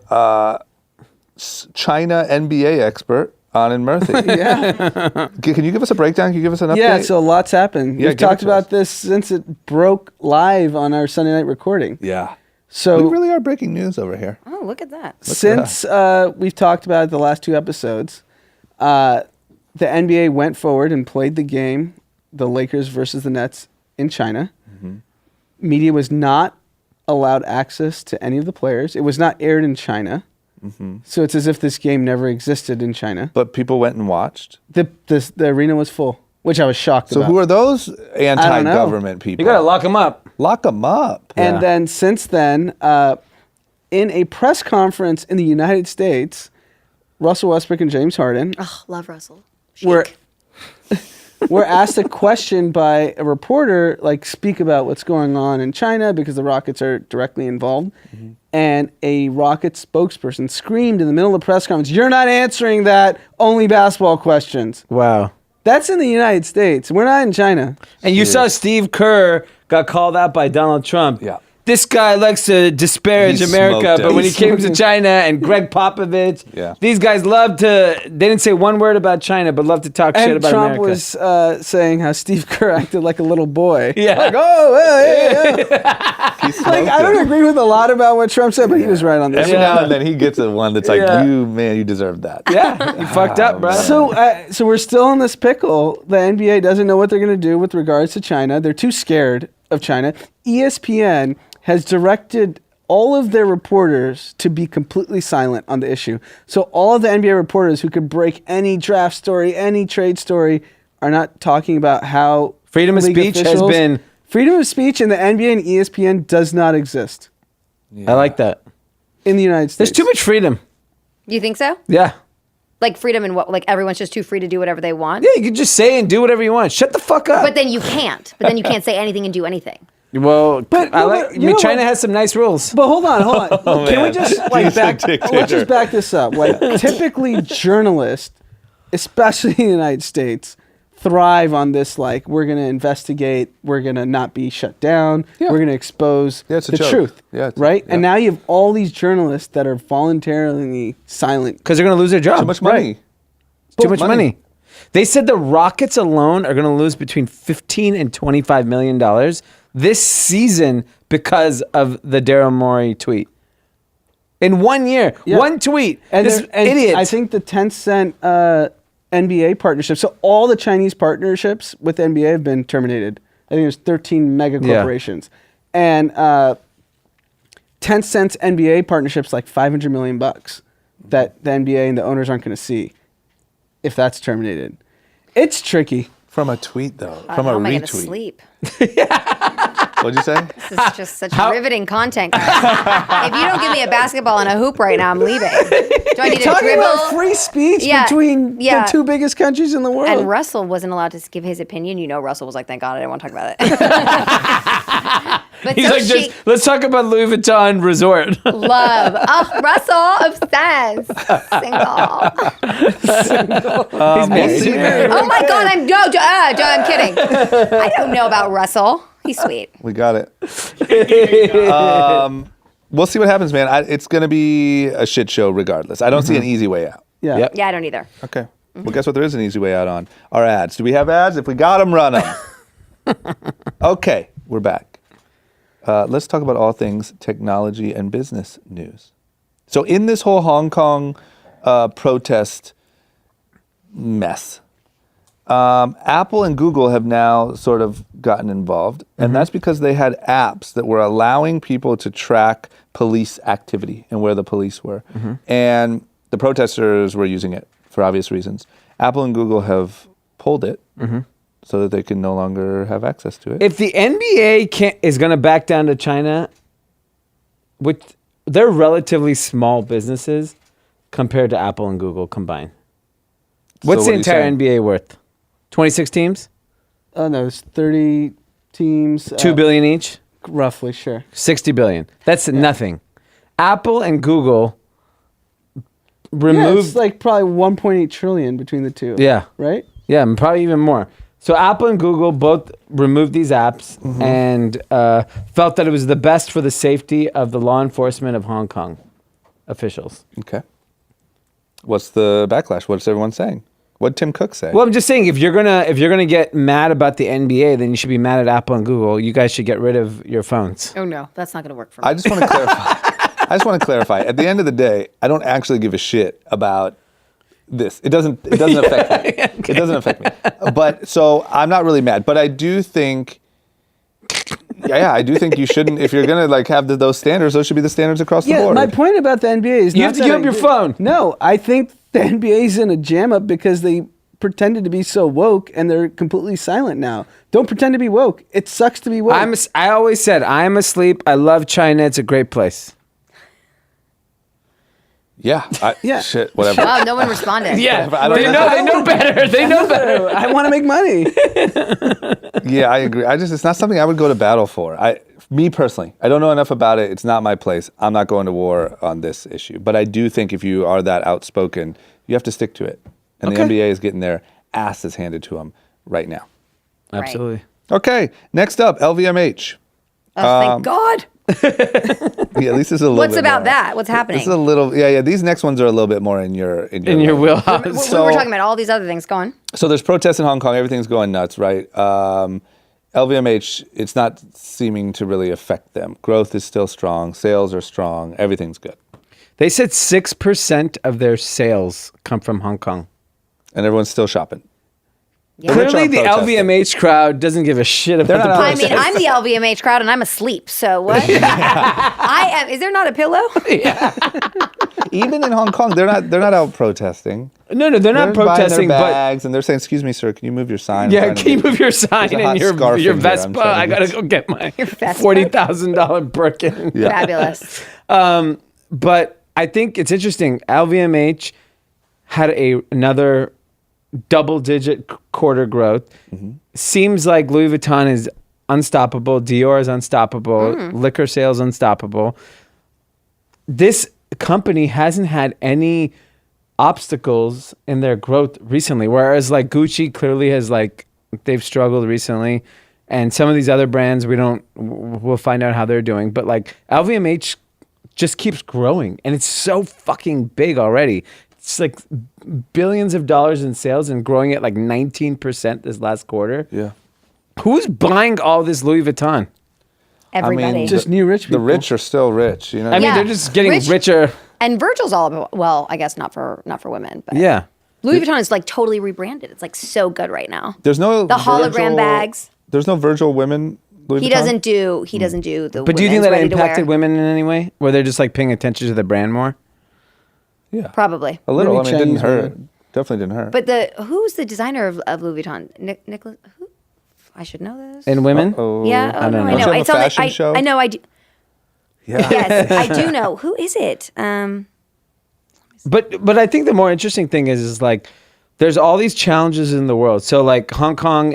China NBA expert, Anand Murthy. Can you give us a breakdown? Can you give us an update? Yeah, so lots happened. Yeah, We've give it talked to about us. this since it broke live on our Sunday night recording. Yeah. So We really are breaking news over here. Oh, look at that. since we've talked about it the last two episodes, the NBA went forward and played the game, the Lakers versus the Nets in China. Media was not allowed access to any of the players. It was not aired in China. So it's as if this game never existed in China. But people went and watched. The arena was full. which I was shocked So about. who are those anti-government people? You gotta lock them up. Lock them up. And Yeah. then since then, in a press conference in the United States, Russell Westbrook and James Harden Oh, love Russell. were asked a question by a reporter, like, speak about what's going on in China because the Rockets are directly involved. Mm-hmm. And a Rockets spokesperson screamed in the middle of the press conference, "You're not answering that, only basketball questions." Wow. That's in the United States. We're not in China. And you saw Steve Kerr got called out by Donald Trump. Yeah. This guy likes to disparage He America, smoked but it. when he He came to smoked it. China and Greg Popovich, Yeah. these guys love to, they didn't say one word about China, but love to talk shit And about Trump America. was saying how Steve Kerr acted like a little boy. Yeah. Like, oh, hey, yeah. He Like, smoked I don't it. agree with a lot about what Trump said, but he was right on this. Every Yeah. now and then he gets a one that's like, Yeah. you deserve that. Yeah, you fucked up, bro. So we're still in this pickle. The NBA doesn't know what they're going to do with regards to China. They're too scared of China. ESPN has directed all of their reporters to be completely silent on the issue. So all of the NBA reporters who could break any draft story, any trade story, are not talking about how Freedom of league speech has officials- been- freedom of speech in the NBA and ESPN does not exist I like that. in the United States. There's too much freedom. You think so? Yeah. Like freedom and what? Like everyone's just too free to do whatever they want. Yeah, you can just say and do whatever you want. Shut the fuck up. But then you can't. But then you can't say anything and do anything. well, But- I no, like, but you know China what? has some nice rules. But hold on. Can we just like He's a back? dictator. Let's just back this up. Like typically, journalists, especially in the United States, thrive on this. Like, we're going to investigate. We're going to not be shut down. Yeah. We're going to expose Yeah, it's a the joke. truth. Yeah, it's- right. yeah. And now you have all these journalists that are voluntarily silent. Because they're going to lose their job. Too much money. Too much money. money. They said the Rockets alone are going to lose between $15 and $25 million this season because of the Daryl Morey tweet. In 1 year, Yeah. one tweet. And, This and idiot. I think the 10-cent NBA partnership. So all the Chinese partnerships with NBA have been terminated. I think there's 13 mega Yeah. corporations, and 10 cents NBA partnerships like $500 million that the NBA and the owners aren't going to see if that's terminated. It's tricky. From a tweet, though. From a How am I going to retweet. sleep? What'd you say? This is just such riveting content, guys. If you don't give me a basketball and a hoop right now, I'm leaving. Do I need to Talking dribble? about free speech Yeah, between yeah. the two biggest countries in the world. And Russell wasn't allowed to give his opinion. You know, Russell was like, "Thank God I didn't want to talk about it." But He's so like, she let's talk about Louis Vuitton Resort. love. Oh, Russell obsessed. Single. He's married. Oh my God, I'm kidding. I don't know about Russell. He's sweet. We got it. We'll see what happens, man. It's going to be a shit show regardless. I don't see an easy way out. yeah. Yep. Yeah, I don't either. Okay. Well, guess what? There is an easy way out on our ads. Do we have ads? If we got them, run them. Okay, we're back. Let's talk about all things technology and business news. So in this whole Hong Kong protest mess, Apple and Google have now sort of gotten involved, and that's because they had apps that were allowing people to track police activity and where the police were. And the protesters were using it for obvious reasons. Apple and Google have pulled it so that they can no longer have access to it. If the NBA is going to back down to China, which they're relatively small businesses compared to Apple and Google combined. What's what the are you entire saying? NBA worth? 26 teams? Oh no, it's 30 teams. $2 billion each? Roughly, sure. 60 billion. That's nothing. Apple and Google Yeah, removed it's like probably 1.8 trillion between the two. Yeah. Right? Yeah, and probably even more. So Apple and Google both removed these apps and felt that it was the best for the safety of the law enforcement of Hong Kong officials. Okay. What's the backlash? What's everyone saying? What'd Tim Cook say? Well, I'm just saying, if you're gonna get mad about the NBA, then you should be mad at Apple and Google. You guys should get rid of your phones. Oh no, that's not going to work for me. I just want to clarify. At the end of the day, I don't actually give a shit about this. It doesn't affect me. It doesn't affect me. But so I'm not really mad. But I do think, I do think you shouldn't. If you're gonna like have those standards, those should be the standards across the Yeah, board. my point about the NBA is You not have to that give up your phone. No, I think the NBA is in a jam up because they pretended to be so woke and they're completely silent now. Don't pretend to be woke. It sucks to be woke. I always said I'm asleep. I love China. It's a great place. Yeah. Yeah. Shit, whatever. Wow, no one responded. Yeah, I don't they know better. They know better. I want to make money. Yeah, I agree. It's not something I would go to battle for. Me personally, I don't know enough about it. It's not my place. I'm not going to war on this issue. But I do think if you are that outspoken, you have to stick to it. And the NBA is getting their asses handed to them right now. Absolutely. Okay, next up, LVMH. Oh, thank God. Yeah, at least it's a little What's bit about more. that? What's happening? This is a little, yeah. These next ones are a little bit more in your wheelhouse. we were talking about all these other things. Go on. So there's protests in Hong Kong. Everything's going nuts, right? LVMH, it's not seeming to really affect them. Growth is still strong. Sales are strong. Everything's good. They said 6% of their sales come from Hong Kong. And everyone's still shopping. Yeah. rich Clearly, aren't the protesting. LVMH crowd doesn't give a shit about the not I protest. mean, I'm the LVMH crowd and I'm asleep. So what? I am. Is there not a pillow? Even in Hong Kong, they're not out protesting. No, they're not They're protesting, buying their but bags and they're saying, "Excuse me, sir, can you move your sign?" I'm yeah, trying to can you be- move your sign There's a hot and your scarf in here. I'm Vespa? trying I to gotta get- go get my Vespa? $40,000 Birkin. Yeah. Fabulous. But I think it's interesting. LVMH had another double-digit quarter growth. Mm-hmm. Seems like Louis Vuitton is unstoppable. Dior is unstoppable. Liquor sales unstoppable. This company hasn't had any obstacles in their growth recently, whereas like Gucci clearly has they've struggled recently, and some of these other brands we'll find out how they're doing. But like LVMH just keeps growing, and it's so fucking big already. It's like billions of dollars in sales and growing at like 19% this last quarter. Yeah. Who's buying all this Louis Vuitton? Everybody. Just new rich people. The rich are still rich. You know. I mean, Yeah. they're just getting Rich- richer. and Virgil's all about, well, I guess not for women, but Yeah. Louis Vuitton is like totally rebranded. It's like so good right now. There's no The hologram Virgil- bags. There's no Virgil women. Louis He Vuitton? doesn't do the. But do you think women's that ready to impacted wear. women in any way? Where they're just like paying attention to the brand more? Yeah. Probably. A little. Maybe I mean, it didn't Chinese hurt. women. Definitely didn't hurt. But who's the designer of Louis Vuitton? Nicholas. Who? I should know this. And women? Uh-oh. Yeah. I don't know. I Don't you know. have It's a on the- fashion show? I know. I do. Yeah. Yes, I do know. Who is it? But I think the more interesting thing is like there's all these challenges in the world. So like Hong Kong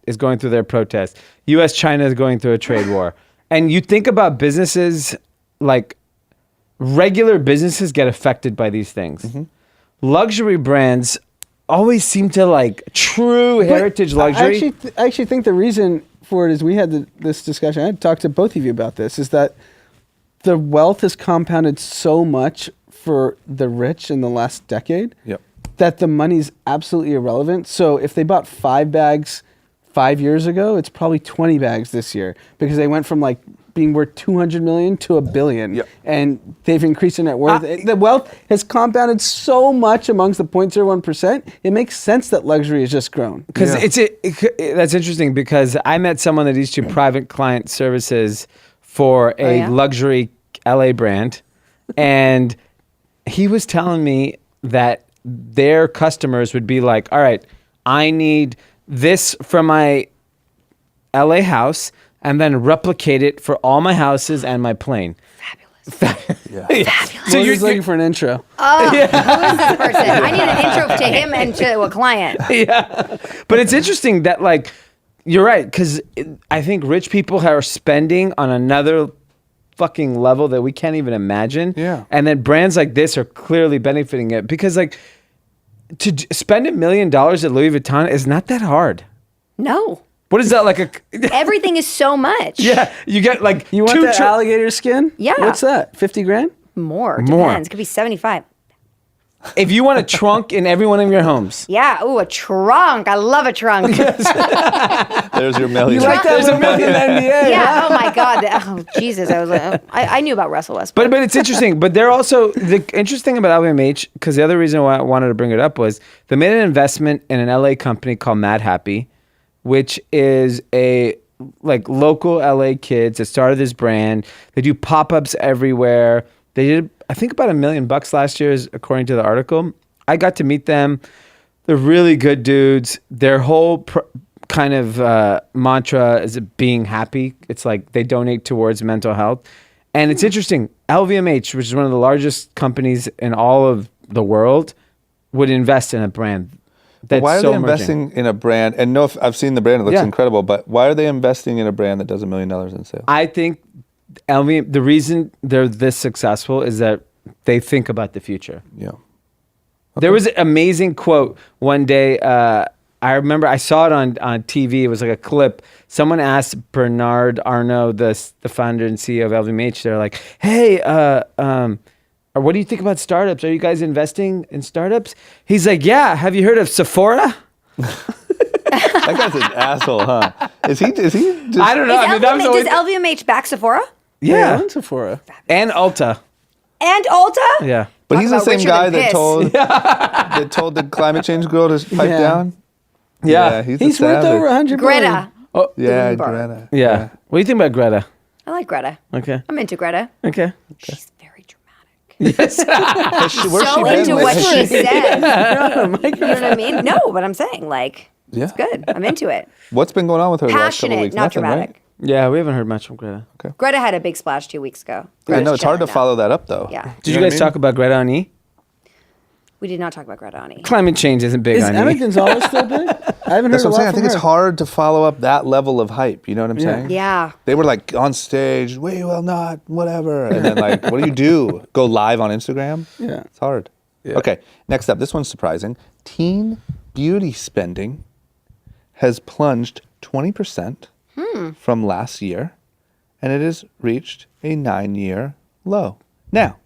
is going through their protests. US China is going through a trade war. And you think about businesses, like regular businesses get affected by these things. Mm-hmm. Luxury brands always seem to like true heritage luxury. I actually think the reason for it is we had this discussion. I had talked to both of you about this. Is that the wealth has compounded so much for the rich in the last decade Yep. that the money's absolutely irrelevant. So if they bought 5 bags 5 years ago, it's probably 20 bags this year because they went from like being worth 200 million to $1 billion, Yep. and they've increased their net worth. The wealth has compounded so much amongst the 0.01%. It makes sense that luxury has just grown. Because Yeah. that's interesting because I met someone that used to private client services for a yeah? luxury LA brand, and he was telling me that their customers would be like, "All right, I need this for my LA house, and then replicate it for all my houses and my plane." Yeah. So you're looking for an intro. Who is this person? I need an intro to him and to a client. But it's interesting that like you're right because I think rich people are spending on another fucking level that we can't even imagine. Yeah. And then brands like this are clearly benefiting it because like spend $1 million at Louis Vuitton is not that hard. No, What is that like everything is so much. yeah, you get like You want the alligator skin? Yeah. What's that? 50 grand? More. More. Depends. It could be 75. if you want a trunk in every one of your homes. Yeah. Ooh, a trunk. I love a trunk. There's your million. You like that There's a little million NBA? Yeah. Oh my God. Oh Jesus. I was like, I knew about Russell Westbrook. But it's interesting. But they're also the interesting about LVMH because the other reason why I wanted to bring it up was they made an investment in an LA company called Mad Happy, which is a like local LA kids that started this brand. They do pop-ups everywhere. They did I think about $1 million last year, according to the article. I got to meet them. They're really good dudes. Their whole kind of mantra is being happy. It's like they donate towards mental health. And it's interesting. LVMH, which is one of the largest companies in all of the world, would invest in a brand. That's why are so they investing in a brand? And no, I've seen the brand; it looks Yeah. incredible. But why are they investing in a brand that does $1 million in sales? I think the reason they're this successful is that they think about the future. Yeah. There was an amazing quote one day. I remember I saw it on TV. It was like a clip. Someone asked Bernard Arnault, the founder and CEO of LVMH. They're like, "Hey, what do you think about startups? Are you guys investing in startups?" He's like, "Yeah. Have you heard of Sephora?" That guy's an asshole, huh? Is he? Just, I don't know. I mean, that was Does always, LVMH back Sephora yeah, own Sephora. and Ulta. and Ulta? Yeah. But Talk he's the about same richer guy than that piss. told that told the climate change girl to pipe Yeah. down. Yeah. he's He's a worth savage. over 100 Greta. Oh, Yeah, Thunberg. Greta. yeah. What do you think about Greta? I like Greta. Okay. I'm into Greta. Okay. She's very dramatic. Where's So she been into what lately? she says. You know what I mean? No, but I'm saying like Yeah. it's good. I'm into it. What's been going on with her the last couple Passionate, weeks? not Nothing, dramatic. right? Yeah, we haven't heard much from Greta. Greta had a big splash 2 weeks ago. I know Greta's it's hard to chilling now. follow that up though. Yeah. Did you know what guys I mean? talk about Greta on E? We did not talk about Greta on E. Climate change isn't big Is on Emma E. Gonzalez still big? I haven't That's heard a what I'm saying. lot I from think it's her. hard to follow up that level of hype. You know what I'm saying? Yeah. They were like on stage, we will not, whatever. And then like, what do? Go live on Instagram? Yeah. It's hard. Okay, next up, this one's surprising. Teen beauty spending has plunged 20% from last year, and it has reached a 9-year low. Now,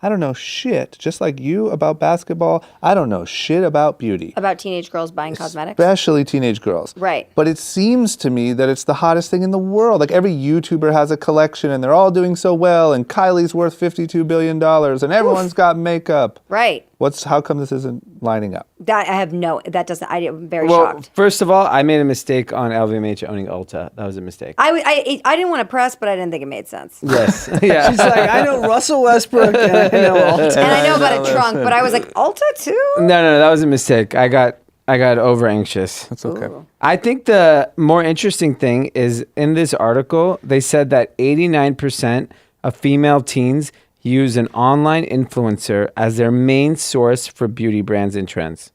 I don't know shit, just like you, about basketball. I don't know shit about beauty. About teenage girls buying cosmetics. Especially teenage girls. Right. But it seems to me that it's the hottest thing in the world. Like every YouTuber has a collection and they're all doing so well, and Kylie's worth $52 billion and everyone's got makeup. Right. How come this isn't lining up? That I have that doesn't. I'm very Well, shocked. first of all, I made a mistake on LVMH owning Ulta. That was a mistake. I didn't want to press, but I didn't think it made sense. Yes. Yeah. She's like, I know Russell Westbrook and I know Ulta. And I know about a trunk, but I was like, Ulta too? No, that was a mistake. I got over anxious. That's okay. Ooh. I think the more interesting thing is in this article, they said that 89% of female teens use an online influencer as their main source for beauty brands and trends.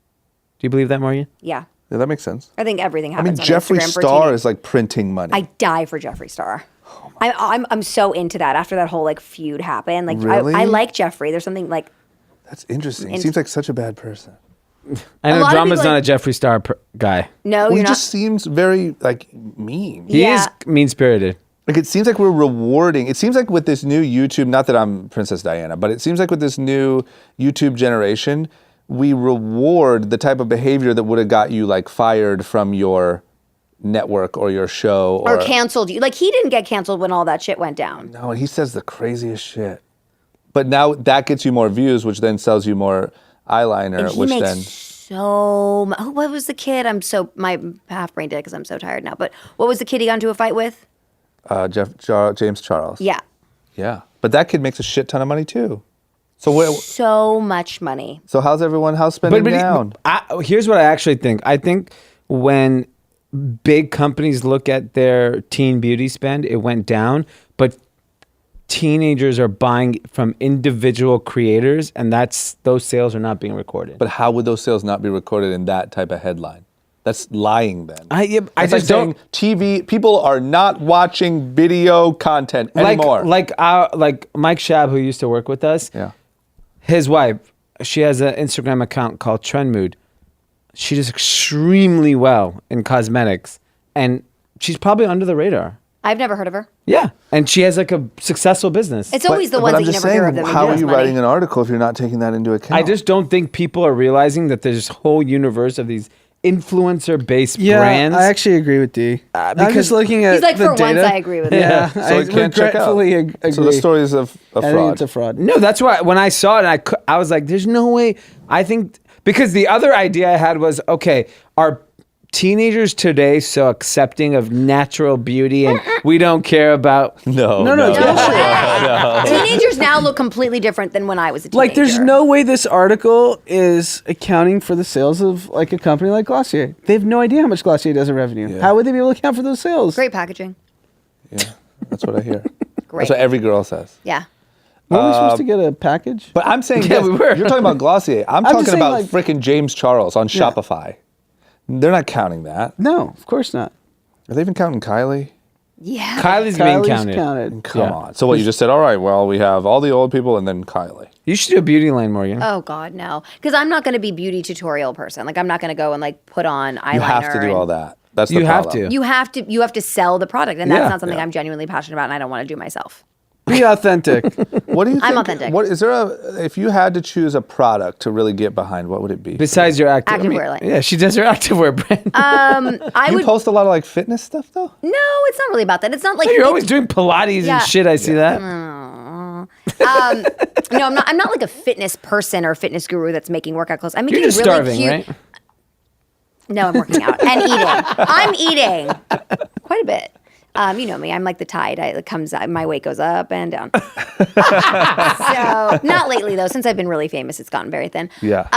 Do you believe that, Morgan? Yeah. Yeah, that makes sense. I think everything I mean, happens on Jeffree Instagram for Star teenage- is like printing money. I die for Jeffree Star. I'm so into that after that whole like feud happened. Like Really? I like Jeffree. There's something like That's interesting. He seems like such a bad person. I know lot of Drama's people, not a Jeffree Star guy. no, Well, he you're not. just seems very like mean. He Yeah. is mean-spirited. Like it seems like we're rewarding. It seems like with this new YouTube, not that I'm Princess Diana, but it seems like with this new YouTube generation, we reward the type of behavior that would have got you like fired from your network or your show or canceled you. Like he didn't get canceled when all that shit went down. No, and he says the craziest shit. But now that gets you more views, which then sells you more eyeliner, And he which makes then what was the kid? My half brain dead because I'm so tired now. But what was the kid he got into a fight with? James Charles. Yeah, Yeah. But that kid makes a shit ton of money too. So so much money. so how's spending down? Here's what I actually think. I think when big companies look at their teen beauty spend, it went down, but teenagers are buying from individual creators, and those sales are not being recorded. But how would those sales not be recorded in that type of headline? That's lying then. I That's just like saying don't TV people are not watching video content anymore. like Mike Shab, who used to work with us. Yeah. His wife, she has an Instagram account called Trend Mood. She does extremely well in cosmetics, and she's probably under the radar. I've never heard of her. Yeah, and she has like a successful business. It's always the ones I'm that you just never hear of saying, them. how are making you us money. writing an article if you're not taking that into account? I just don't think people are realizing that there's this whole universe of these influencer-based Yeah, brands. I actually agree with D. I'm because just looking at He's like, the for once, data. I agree with him. Yeah, So I it can't check out. regretfully agree. So the story is a I think fraud. it's a fraud. No, that's why when I saw it, I was like, there's no way. I think because the other idea I had was, okay, are teenagers today so accepting of natural beauty and we don't care about No. Teenagers now look completely different than when I was a teenager. Like, there's no way this article is accounting for the sales of like a company like Glossier. They have no idea how much Glossier does in revenue. Yeah. How would they be able to account for those sales? Great packaging. Yeah, that's what I hear. Great. That's what every girl says. Yeah. Weren't we supposed to get a package? But I'm saying, Yeah, yes, we were. you're talking about Glossier. I'm just talking saying, about like- frickin' James Charles on Shopify. They're not counting that. No, of course not. Are they even counting Kylie? Yeah. Kylie's being Kylie's counted. counted. Come Yeah. on. So what, you just said, all right, well, we have all the old people and then Kylie. You should do a beauty line, Morgan. Oh God, no. Because I'm not going to be beauty tutorial person. Like I'm not going to go and like put on eyeliner. You have to do all that. That's the You have problem. to. You have to sell the product, and that's Yeah. not something I'm genuinely passionate about, and I don't want to do myself. Be authentic. What do you think? I'm authentic. What is there if you had to choose a product to really get behind, what would it be? Besides your Activewear line. Yeah, she does her activewear brand. I you would. post a lot of like fitness stuff though? No, it's not really about that. It's not like You're always doing Pilates Yeah. and shit. I see that. No, I'm not like a fitness person or fitness guru that's making workout clothes. I'm making You're just really starving, cute. right? No, I'm working out and eating. I'm eating quite a bit. You know me. I'm like the tide. It comes. My weight goes up and down. So not lately though. Since I've been really famous, it's gotten very thin. Yeah.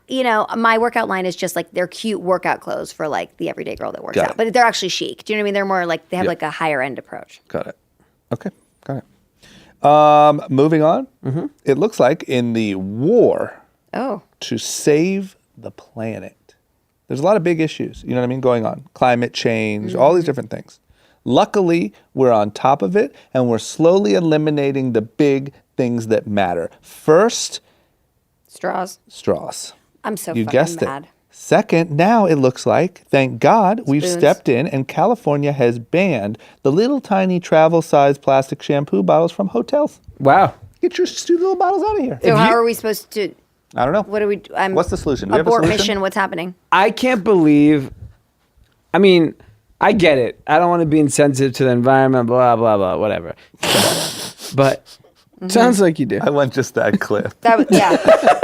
You know, my workout line is just like they're cute workout clothes for like the everyday girl that works Got out. it. But they're actually chic. Do you know what I mean? They're more like they have Yeah. like a higher end approach. Got it. Okay. Got it. Moving on. Mm-hmm. It looks like in the war Oh. to save the planet, there's a lot of big issues, you know what I mean, going on. Climate change, all these different things. Luckily, we're on top of it, and we're slowly eliminating the big things that matter. First, Straws. straws. I'm so You fucking guessed mad. it. Second, now it looks like, thank God, we've Spoons. stepped in and California has banned the little tiny travel-sized plastic shampoo bottles from hotels. Wow. Get your stupid little bottles out of here. So how are we supposed to? I don't know. What do we? What's the solution? Do we have a Abort solution? mission. What's happening? I can't believe. I mean, I get it. I don't want to be insensitive to the environment, blah, blah, blah, whatever. But Sounds like you do. I want just that clip. That was, yeah.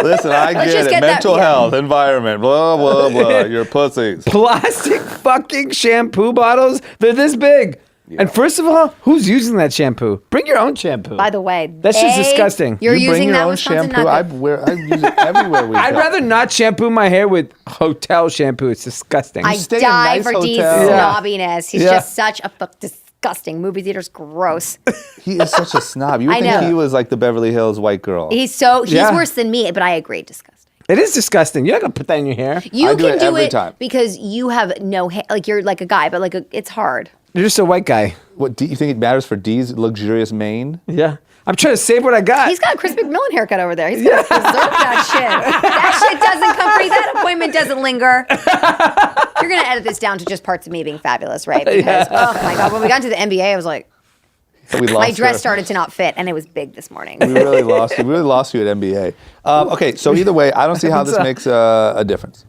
Listen, I Let's get just it. get that- Mental yeah. health, environment, blah, blah, blah. You're pussies. plastic fucking shampoo bottles, they're this big. And first of all, who's using that shampoo? Bring your own shampoo. By the way, That's just disgusting. You're you using bring your that own Wisconsin shampoo. nugget. I use it everywhere we I'd go. rather not shampoo my hair with hotel shampoo. It's disgusting. I stay in die nice for D's hotels. Yeah. snobbiness. He's Yeah. just such a disgusting. Movie theater's gross. He is such a snob. You would I think know. he was like the Beverly Hills white girl. He's Yeah. worse than me, but I agree, disgusting. It is disgusting. You're not gonna put that in your hair. You I do can it do every it time. because you have no hair. Like you're like a guy, but like it's hard. You're just a white guy. What do you think it matters for D's luxurious mane? Yeah. I'm trying to save what I got. He's got a Chris McMillan haircut over there. He's got to preserve that shit. That shit doesn't come free. That appointment doesn't linger. You're gonna edit this down to just parts of me being fabulous, right? Because oh my god, when we got into the NBA, I was like, So we lost my dress her. started to not fit, and it was big this morning. We really lost you. We really lost you at NBA. Okay, so either way, I don't see how this makes a difference.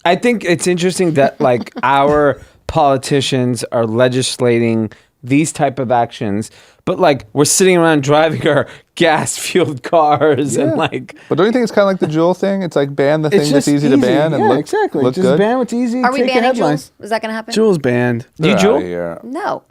I think it's interesting that like our politicians are legislating these type of actions, but like we're sitting around driving our gas-fueled cars and like But don't you think it's kind of like the Juul thing? It's like ban the It's thing that's just easy to ban and yeah, look, exactly. look Just good. ban what's easy. Are we take the banning headlines. Jules? Is that gonna happen? Jules banned. do you Get Juul? outta here. No.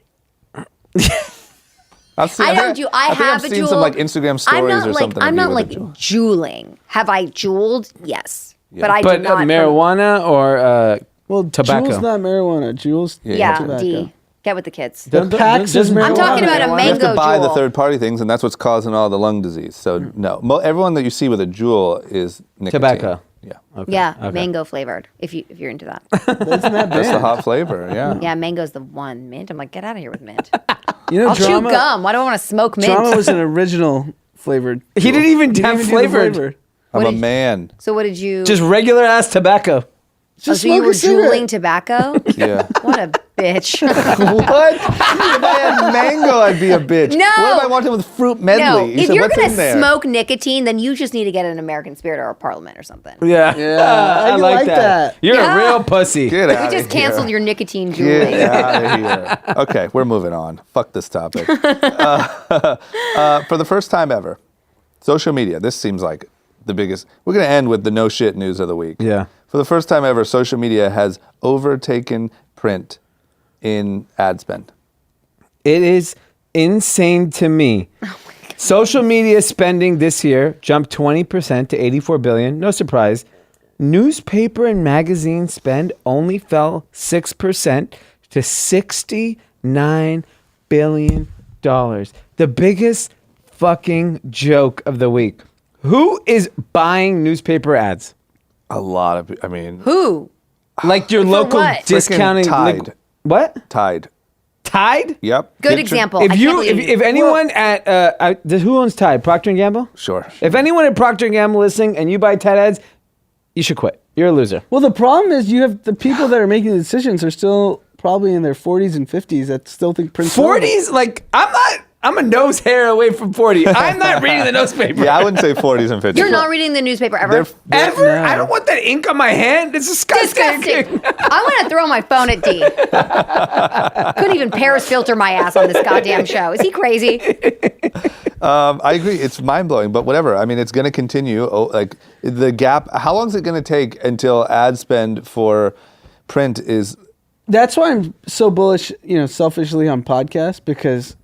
I've seen, I don't do. I think have I've a seen Juul. some like Instagram stories I'm not or like, something. I'm of you not with like a Juul. juuling. Have I jeweled? Yes, but I But did not. marijuana or Well, tobacco? Jules not marijuana. Jules. Yeah, tobacco. D. Get with the kids. The packs is marijuana. I'm talking about a You have mango to buy the Juul. third-party things, and that's what's causing all the lung disease. So no, everyone that you see with a Juul is nicotine. Tobacco. Yeah, Okay. Yeah, Okay. mango flavored. If you're into that. Isn't that that's the banned? hot flavor. Yeah. Yeah, mango's the one. Mint. I'm like, get out of here with mint. You know, I'll drama, chew gum. Why do I want to smoke mint? Drama was an original flavored. He didn't even He didn't have even do the flavored. flavor. I'm What a did- man. So what did you? Just regular ass tobacco. so Just you smoke were a cigarette. juuling tobacco? Yeah. What a bitch. What? If I had mango, I'd be a bitch. No. What if I wanted with fruit medley? No, You if said, you're what's gonna in there? smoke nicotine, then you just need to get an American Spirit or a Parliament or something. Yeah. Yeah, I like that. You're Yeah. a real pussy. Get We out just of here. canceled your nicotine Get juuling. out of here. Okay, we're moving on. Fuck this topic. For the first time ever, social media. This seems like the biggest. We're going to end with the no shit news of the week. Yeah. For the first time ever, social media has overtaken print in ad spend. It is insane to me. Social media spending this year jumped 20% to $84 billion. No surprise. Newspaper and magazine spend only fell 6% to $69 billion. The biggest fucking joke of the week. Who is buying newspaper ads? A lot of, I mean, Who? Like your local what? discounting. Freaking Tide. What? Tide. Tide? Yep. Good Get your- example. If I you, can't believe- if anyone who owns Tide? Procter & Gamble? Sure. If anyone at Procter & Gamble listening and you buy Tide ads, you should quit. You're a loser. Well, the problem is you have the people that are making the decisions are still probably in their 40s and 50s that still think print's 40s? Like, I'm a nose hair away from 40. I'm not reading the newspaper. Yeah, I wouldn't say 40s and 50s. You're not reading the newspaper ever? Ever? No. I don't want that ink on my hand. It's disgusting. Disgusting. I'm going to throw my phone at D. Couldn't even Paris filter my ass on this goddamn show. Is he crazy? I agree. It's mind blowing, but whatever. I mean, it's going to continue. Oh, like the gap. How long is it going to take until ad spend for print is? That's why I'm so bullish, selfishly on podcasts, because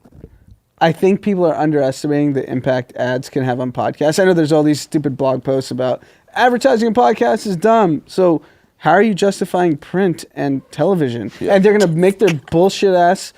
I think people are underestimating the impact ads can have on podcasts. I know there's all these stupid blog posts about advertising in podcasts is dumb. So how are you justifying print and television? Yeah. And they're going to make their bullshit ass...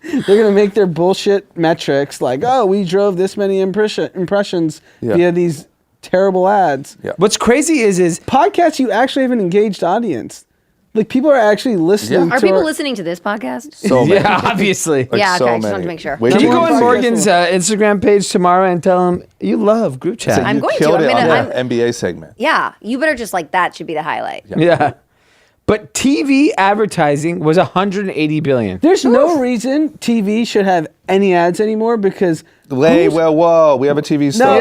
They're going to make their bullshit metrics like, oh, we drove this many impressions via these terrible ads. Yeah. What's crazy is Podcasts, you actually have an engaged audience. Like, people are actually listening Yeah. Are to people our- listening to this podcast? So many. yeah, obviously. Like, Yeah, so okay, I just wanted many. to make sure. Wait Can till you go on Podcast. Morgan's Instagram page tomorrow and tell him you love group chat? So I'm you going to. killed I'm it gonna- on the NBA segment. Yeah, you better just that should be the highlight. Yeah. But TV advertising was $180 billion. There's no reason TV should have any ads anymore because... Whoa, we have a TV star.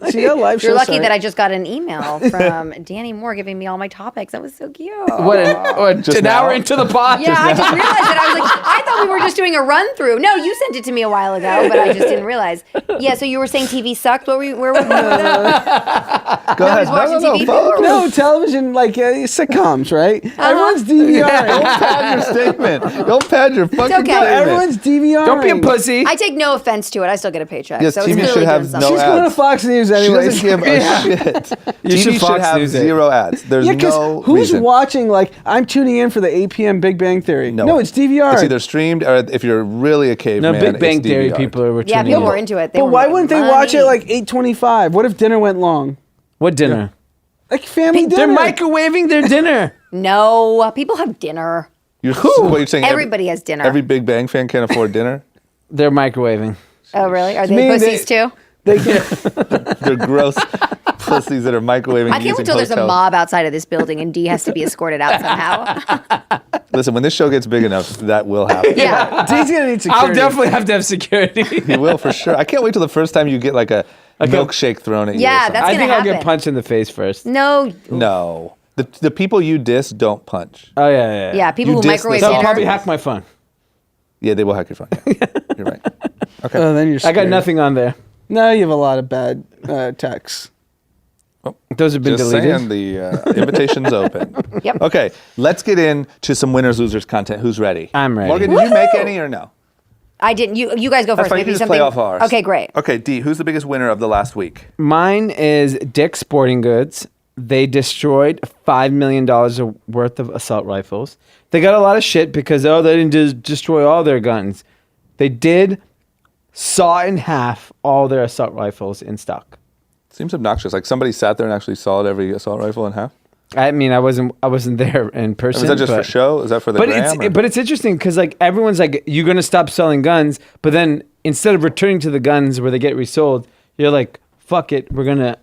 See how live You're shows lucky start? that I just got an email from Danny Moore giving me all my topics. That was so cute. An now? hour into the pod. Yeah, I just realized that. I was like, I thought we were just doing a run through. No, you sent it to me a while ago, but I just didn't realize. Yeah, so you were saying TV sucked. Where were you with that? Go ahead. watching TV follow before? No, television, like sitcoms, right? Everyone's DVR. Don't pad your statement. Don't pad your fucking okay. statement. Everyone's DVR. Don't be a pussy. I take no offense to it. I still get a paycheck. Yes, so TV it's should clearly have doing no something. She's going to ads. Fox News She anyways. doesn't give a shit. You TV should should Fox have News it. zero ads. There's Yeah, because no who's reason. watching, I'm tuning in for the 8 p.m. Big Bang Theory. No, it's DVR. It's either streamed or if you're really a No, caveman, Big Bang it's Theory DVR. people are Yeah, returning. people were into it. They But were why making wouldn't they watch it money. 8:25? What if dinner went long? What dinner? Like family They're dinner. microwaving their dinner. No, people have dinner. What you're saying? Everybody has dinner. Every Big Bang fan can't afford dinner. They're microwaving. Oh, really? Are they mean pussies too? They They're gross pussies that are microwaving. I can't wait till there's a mob outside of this building and D has to be escorted out somehow. Listen, when this show gets big enough, that will happen. Yeah. D's gonna need security. I'll definitely have to have security. He will for sure. I can't wait till the first time you get like a milkshake thrown at you. Yeah, or something. that's I gonna think I'll get happen. punched in the face first. No. No. The people you diss don't punch. Oh, yeah. Yeah, people You who diss microwave the They'll song. dinner. probably hack my phone. Yeah, they will hack your phone. Yeah. You're right. Okay. Oh, then you're I scared. got nothing on there. No, you have a lot of bad texts. Those have been Just deleted. saying the invitation's open. Yep. Okay, let's get into some winners losers content. Who's ready? I'm ready. Morgan, did you make any or no? I didn't. You guys go That's first. fine. You Maybe can just something. play off ours. Okay, great. Okay, D, who's the biggest winner of the last week? Mine is Dick's Sporting Goods. They destroyed $5 million worth of assault rifles. They got a lot of shit because, they didn't just destroy all their guns. They did saw in half all their assault rifles in stock. Seems obnoxious. Like somebody sat there and actually sawed every assault rifle in half. I mean, I wasn't there in person. Is that just for but- show? Is that for the But gram? or- it's interesting because everyone's like, you're gonna stop selling guns, but then instead of returning to the guns where they get resold, you're like, fuck it, we're gonna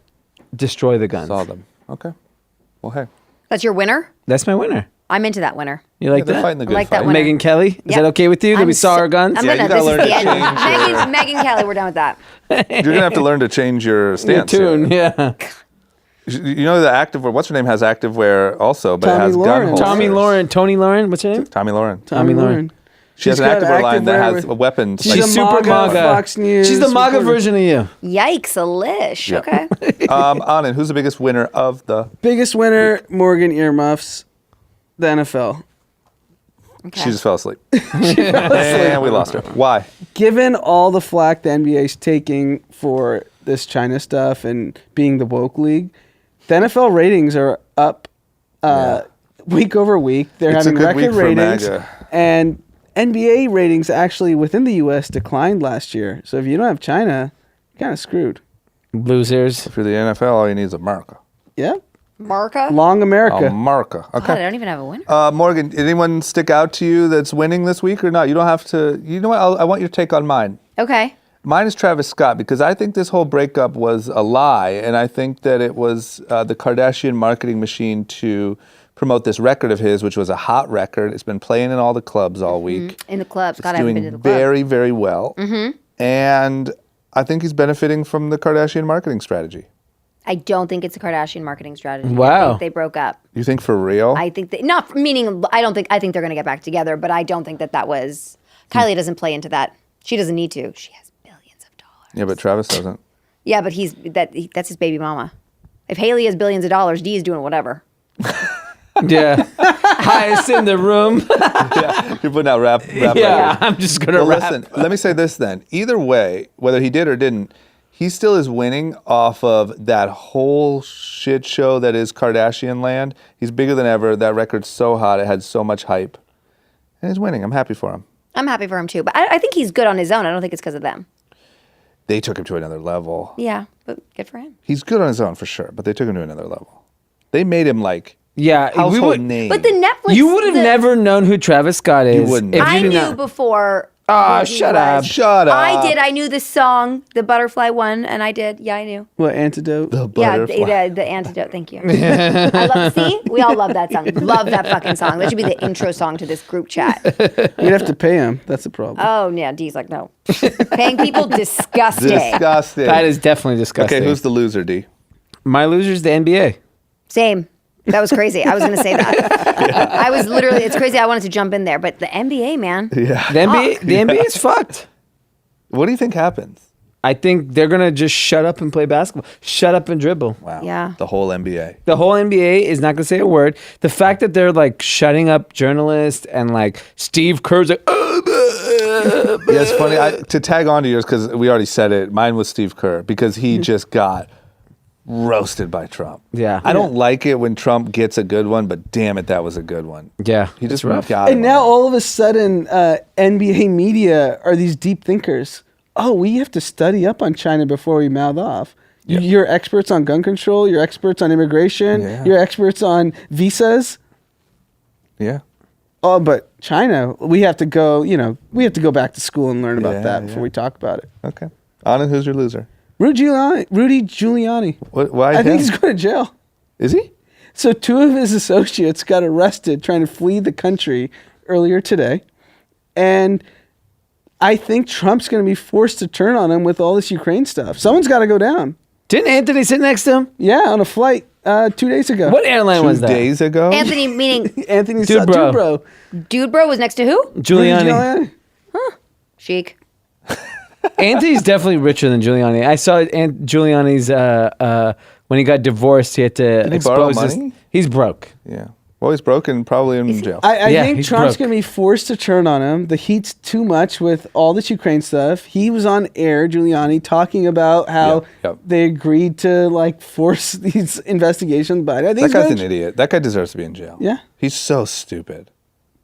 destroy the guns. saw them. Okay. Well, hey. That's your winner. That's my winner. I'm into that winner. You like they're that? fighting the good like that fight. one. Megan Kelly, is Yep. that okay with you? That I'm we saw so- our guns? I'm Yeah, gonna. you gotta This is learn the to end. change your- Megan Kelly. We're done with that. You're gonna have to learn to change your Your stance. tune, here. yeah. You know the activewear. What's her name has activewear also, but Tommy it has gun Lauren. holsters. Tony Lauren, what's her name? Tommy Lauren. Tommy Lauren. She has an got activewear line that activewear has with- a weapon. She's She's a super MAGA, MAGA. Fox News She's the MAGA reporter. version of you. Yikes, Alish. Okay. Anand, who's the biggest winner of the... Biggest winner, Morgan Earmuffs, the NFL. Okay. She just fell asleep. And we lost her. Why? Given all the flack the NBA's taking for this China stuff and being the woke league, the NFL ratings are up week over week. They're It's a having good week record for ratings. MAGA. And NBA ratings actually within the U.S. declined last year. So if you don't have China, you're kind of screwed. Losers. If you're the NFL, all you need is America. Yeah. Marca? Long America. America. God, I Okay. don't even have a winner. Morgan, did anyone stick out to you that's winning this week or not? You don't have to. You know what? I want your take on mine. Okay. Mine is Travis Scott because I think this whole breakup was a lie, and I think that it was the Kardashian marketing machine to promote this record of his, which was a hot record. It's been playing in all the clubs all week. In the clubs. It's God, I haven't doing been to the club. very, very well. And I think he's benefiting from the Kardashian marketing strategy. I don't think it's a Kardashian marketing strategy. I Wow. think they broke up. You think for real? I think they, not meaning, I think they're going to get back together, but I don't think that was, Kylie doesn't play into that. She doesn't need to. She has billions of dollars. Yeah, but Travis doesn't. Yeah, but that's his baby mama. If Haley has billions of dollars, D is doing whatever. Yeah. Highest in the room. Yeah, you're putting out rap Yeah, records. I'm just going to Well, rap. listen, let me say this then. Either way, whether he did or didn't, he still is winning off of that whole shit show that is Kardashian land. He's bigger than ever. That record's so hot. It had so much hype. And he's winning. I'm happy for him. I'm happy for him too, but I think he's good on his own. I don't think it's because of them. They took him to another level. Yeah, but good for him. He's good on his own for sure, but they took him to another level. They made him like Yeah. household name. But the Netflix. You would have never known who Travis Scott is. wouldn't. if I you did knew not- before. Ah, who he shut was. up. Shut up. I did. I knew the song, the butterfly one, and I did. Yeah, I knew. What, Antidote? The Yeah, butterfly. the antidote. Thank you. See, we all love that song. Love that fucking song. That should be the intro song to this group chat. We'd have to pay him. That's the problem. Oh yeah, D's like no. Paying people disgusting. Disgusting. That is definitely disgusting. Okay, who's the loser, D? My loser's the NBA. Same. That was crazy. I was going to say that. I was literally. It's crazy. I wanted to jump in there, but the NBA, man. Yeah. The NBA is fucked. What do you think happens? I think they're gonna just shut up and play basketball. Shut up and dribble. Wow. Yeah. The whole NBA. The whole NBA is not gonna say a word. The fact that they're like shutting up journalists and like Steve Kerr's like, Yeah, it's funny. To tag on to yours, because we already said it, mine was Steve Kerr, because he just got roasted by Trump. Yeah. I don't like it when Trump gets a good one, but damn it, that was a good one. yeah, He just it's rough. got And him. now all of a sudden, NBA media are these deep thinkers. Oh, we have to study up on China before we mouth off. You're experts on gun control. You're experts on immigration. Yeah. You're experts on visas. Yeah. Oh, but China, we have to go. We have to go back to school and learn about Yeah, that before yeah. we talk about it. Okay. Anand, who's your loser? Rudy Giuliani. Why I think him? he's going to jail. Is he? So 2 of his associates got arrested trying to flee the country earlier today. And I think Trump's going to be forced to turn on him with all this Ukraine stuff. Someone's got to go down. Didn't Anthony sit next to him? Yeah, on a flight 2 days ago. What airline 2 was that? days ago? Anthony, meaning Anthony Dude, bro. Bro. dude, bro, was next to who? Giuliani. Chic. Anthony's definitely richer than Giuliani. I saw Giuliani's when he got divorced. He had to he borrow expose his. money? He's broke. Yeah. Well, he's broken, probably in jail. I Yeah, think he's Trump's broke. going to be forced to turn on him. The heat's too much with all this Ukraine stuff. He was on air, Giuliani, talking about how Yep. they agreed to force these investigations. But I think That he's guy's gonna- an idiot. That guy deserves to be in jail. Yeah. He's so stupid.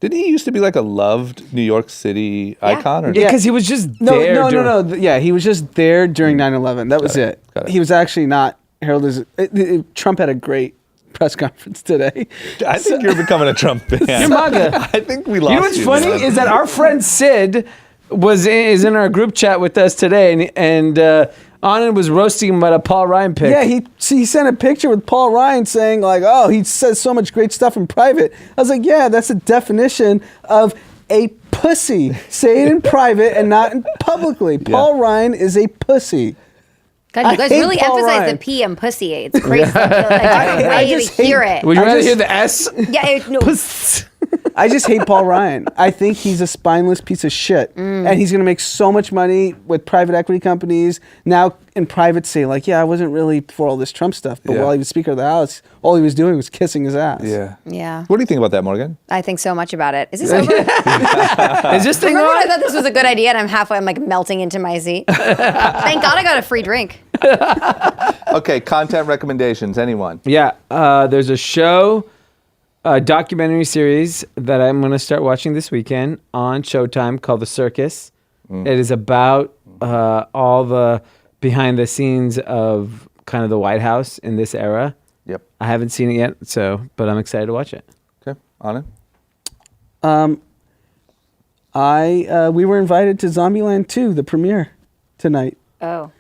Didn't he used to be like a loved New York City icon? Or Yeah, because he was just No, there. no, during- no, no. Yeah, he was just there during 9/11. That was Got it. it. Got it. He was actually not heralded as... Trump had a great press conference today. I think you're becoming a Trump fan. You're MAGA. I think we lost You know what's funny man. is that our friend Sid is in our group chat with us today, and Anand was roasting him about a Paul Ryan pic. Yeah, he sent a picture with Paul Ryan saying oh, he says so much great stuff in private. I was like, yeah, that's a definition of a pussy. Say it in private and not publicly. Paul Ryan is a pussy. God, I you guys hate really Paul emphasize Ryan. the P and pussy. It's crazy. I feel like a I way just to hear hate- it. Would you I rather just- hear the S? Yeah, no. I just hate Paul Ryan. I think he's a spineless piece of shit. And he's going to make so much money with private equity companies. Now in private say like, yeah, I wasn't really for all this Trump stuff. But while he was Speaker of the House, all he was doing was kissing his ass. Yeah. Yeah. What do you think about that, Morgan? I think so much about it. Is this over? Is this thing Remember when I on? thought this was a good idea and I'm like melting into my seat? Thank God I got a free drink. Okay, content recommendations. Anyone? Yeah, there's a show, a documentary series that I'm going to start watching this weekend on Showtime called The Circus. It is about all the behind the scenes of kind of the White House in this era. Yep. I haven't seen it yet, but I'm excited to watch it. Okay, Anand? We were invited to Zombieland 2, the premiere, tonight. Oh,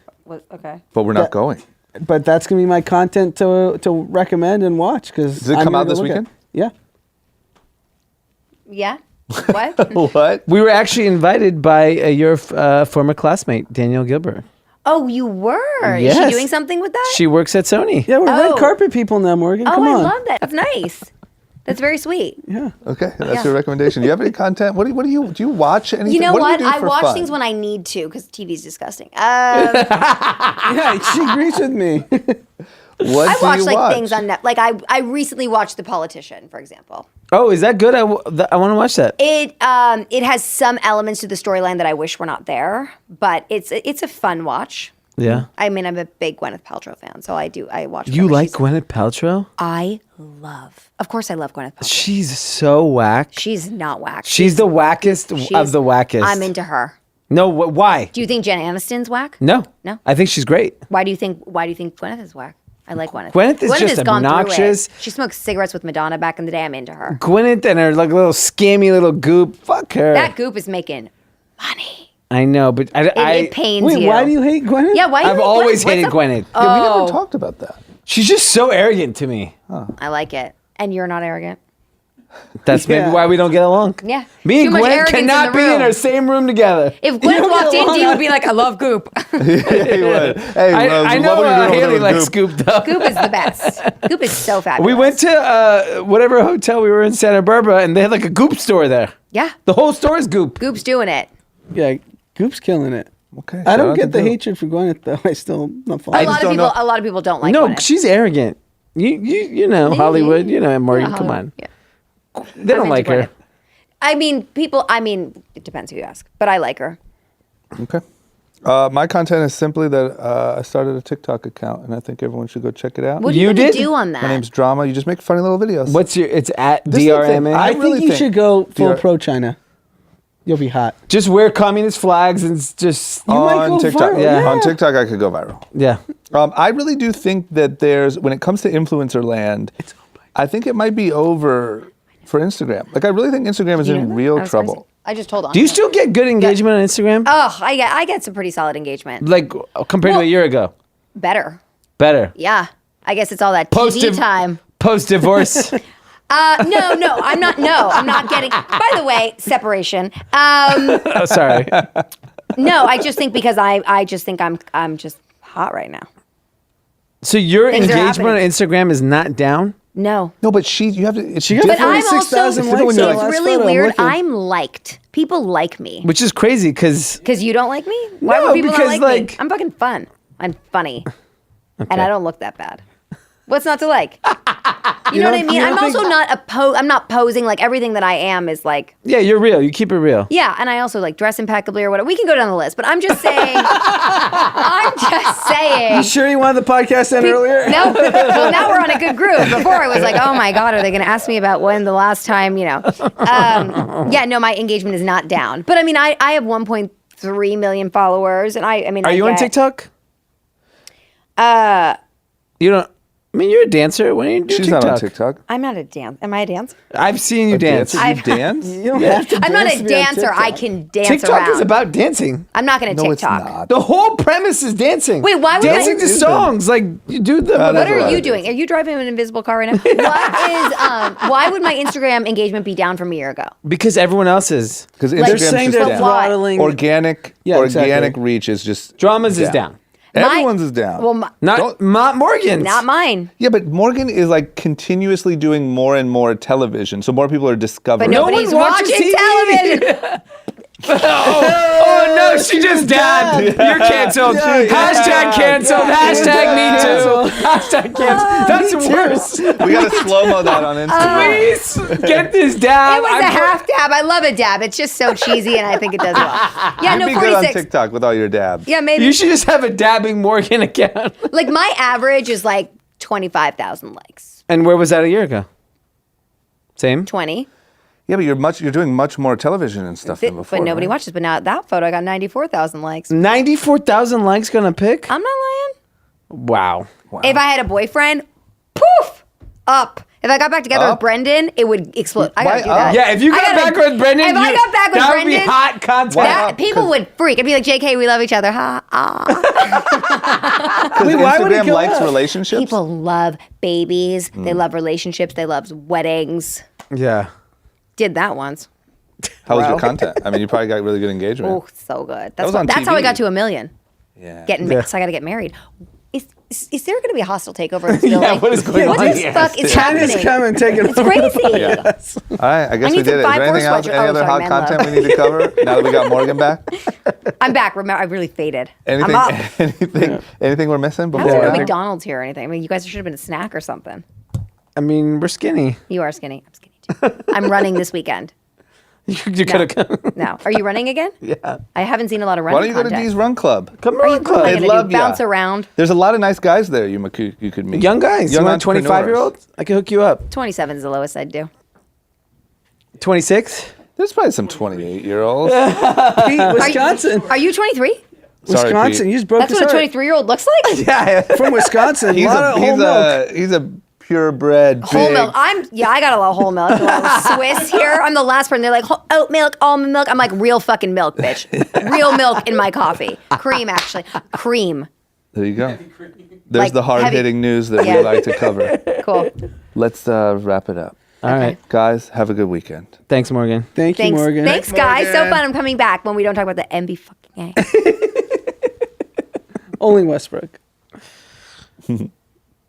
okay. But we're not going. But that's going to be my content to recommend and watch. Does it come out this weekend? Yeah. Yeah? What? What? We were actually invited by your former classmate, Danielle Gilbert. Oh, you were? Is Yes. she doing something with that? She works at Sony. Yeah, we're Oh. red carpet people now, Morgan. Oh, Come I on. love that. That's nice. That's very sweet. Yeah. Okay, that's Yeah. your recommendation. Do you have any content? Do you watch anything? You know what? what? Do you do I for watch fun? things when I need to because TV's disgusting. Yeah, she agrees with me. What I do watch you like watch? things on Netflix. Like I recently watched The Politician, for example. Oh, is that good? I want to watch that. It has some elements to the storyline that I wish were not there, but it's a fun watch. Yeah. I mean, I'm a big Gwyneth Paltrow fan, so I watch. You whatever like she's- Gwyneth Paltrow? Of course, I love Gwyneth Paltrow. She's so whack. She's not whack. She's the wackest of the wackest. I'm into her. No, why? Do you think Jen Aniston's whack? No. No? I think she's great. Why do you think Gwyneth is whack? I like Gwyneth. Gwyneth is just has gone through it. obnoxious. She smoked cigarettes with Madonna back in the day. I'm into her. Gwyneth and her like little scammy little goop. Fuck her. That goop is making money. I know, but It pains Wait, you. why do you hate Gwyneth? Yeah, why do you I've hate always Gwyneth? hated What's Gwyneth. Yeah, we Oh. never talked about that. She's just so arrogant to me. I like it. And you're not arrogant. That's maybe Yeah. why we don't get along. Yeah. Me Too and much Gwen arrogance in cannot the be in room. our same room together. If Gwyneth walked in, you would be like, I love goop. Hey, I know love what you're doing Haley with likes Goop. Scoop though. Goop is the best. Goop is so fabulous. We went to whatever hotel we were in Santa Barbara, and they had like a Goop store there. Yeah. The whole store is Goop. Goop's doing it. Yeah, Goop's killing it. Okay, I shout don't out get to the Goop. hatred for Gwyneth though. I still not A following. lot don't of people. know. A lot of people don't like. No, Gwyneth. she's arrogant. You know Hollywood. You know Morgan. Yeah, Come Hollywood. on. Yeah. They don't I'm like into her. Gwyneth. I mean, it depends who you ask, but I like her. Okay. My content is simply that I started a TikTok account, and I think everyone should go check it out. What do You you gonna did? do on that? My name's Drama. You just make funny little videos. What's your? It's at This is the thing. DRMA. I really think you think- should go full You're- pro China. You'll be hot. Just wear communist flags and just You might on go TikTok? viral, yeah. On TikTok, I could go viral. yeah. I really do think that when it comes to influencer land, I think it might be over for Instagram. Like, I really think Instagram is You know in that? real I was trouble. crazy. I just told on. Do you still get good engagement on Instagram? Oh, I get some pretty solid engagement. Like compared to a year ago? Better. Better. Yeah. I guess it's all that Post TV time. Post divorce. No, I'm not. No, I'm not getting. By the way, separation. Oh, sorry. No, I just think because I just think I'm just hot right now. So your Things are engagement on happening. Instagram is not down? No. No, but you have to. It's She got But I'm 46,000 also, likes it's on the last really photo. I'm weird. looking. I'm liked. People like me. Which is crazy because Because you don't like me? Why No, would people because, not like me? like- I'm fucking fun. I'm funny. And I don't look that bad. What's not to like? You know what I mean? I'm also not I'm not posing like everything that I am is like, yeah, you're real. You keep it real. yeah, and I also like dress impeccably or whatever. We can go down the list, but I'm just saying. I'm just saying. You sure you wanted the podcast end earlier? No, well now we're on a good groove. Before I was like, oh my god, are they going to ask me about when the last time, yeah, no, my engagement is not down. But I mean, I have 1.3 million followers, and I mean, Are you on TikTok? You don't. I mean, you're a dancer. Why don't you do She's TikTok? not on TikTok. I'm not a dance. Am I a dancer? I've seen you dance. Dancer? You dance? You don't have to I'm not dance a to be on dancer. I TikTok. can dance TikTok around. is about dancing. I'm not going to No, it's TikTok. not. The whole premise is dancing. Wait, why would dancing I- to songs? Like you do the. that's What are right. you doing? Are you driving an invisible car right now? Why would my Instagram engagement be down from a year ago? Because everyone else is. Because Like- Instagram's They're saying just they're down. why? throttling. Organic Yeah, exactly. organic reach is just Dramas is down. Everyone's is down. Well, Not Morgan's. not mine. Yeah, but Morgan is like continuously doing more and more television, so more people are discovering. But No one nobody's watches watching TV. television. Oh no, she just dabbed. You're canceled. Hashtag canceled. Hashtag me too. Hashtag canceled. That's worse. We gotta slow-mo that on Instagram. Please get this dab. It was a half dab. I love a dab. It's just so cheesy, and I think it does well. Yeah, You'd no, be good on 46. TikTok with all your dabs. Yeah, maybe. You should just have a dabbing Morgan account. Like my average is like 25,000 likes. And where was that a year ago? Same. 20. Yeah, but you're doing much more television and stuff than before. But nobody right? watches. But now that photo, I got 94,000 likes. 94,000 likes gonna pick? I'm not lying. Wow. If I had a boyfriend, poof, up. If I got back together with Up? Brendan, it would explode. I Why gotta do up? that. Yeah, if you I got gotta- back with Brendan, if I got back with that Brendan, would be hot content. that, up? people would freak. I'd be like, JK, we love each other. Ha, ah. Because why would it Instagram go likes up? relationships. People love babies. They love relationships. They love weddings. Yeah. Did that once. How was your content? I mean, you probably got really good engagement. Oh, so good. was That's, on that's how I TV. got to 1 million. Yeah. So I got to get married. Is there going to be a hostile takeover? In Philly? Yeah, what is going What on the here? fuck is China's happening? coming, taking It's crazy. All right, I guess I we need did some it. Is there 5-4 anything else? sweatshirt. Any Oh, other sorry, hot man content love. we need to cover now that we got Morgan back? I'm back. Remember, I really faded. Anything? I'm up. Anything we're missing How's before? there no that? McDonald's here or anything? I mean, you guys should have been a snack or something. I mean, we're skinny. You are skinny. I'm skinny too. I'm running this weekend. You could have come. No. Are you running again? Yeah. I haven't seen a lot of Why running don't you go to content. Dee's Run Club? Come Are you on, cool? What am I They'd gonna love do? Bounce ya. around. There's a lot of nice guys there you could meet. Young guys. Young You want 25-year-olds? I can hook you up. 27 is the lowest I'd do. 26? There's probably some 28-year-olds. Pete, Wisconsin. Are you 23? Sorry, Wisconsin. Pete. You just broke That's his what a heart. 23-year-old looks like? Yeah. From Wisconsin. He's lot of whole milk. he's a purebred Whole big- milk. I got a lot of whole milk. A lot of Swiss here. I'm the last person. They're like oat milk, almond milk. I'm like real fucking milk, bitch. Real milk in my coffee. Cream, actually. Cream. There you go. There's Like the hard-hitting news that Yeah. we like to cover. Cool. Let's wrap it up. All right. Guys, have a good weekend. Thanks, Morgan. Thank you, Thanks, Morgan. thanks, guys. So Morgan. fun. I'm coming back when we don't talk about the MB fucking A. Only Westbrook.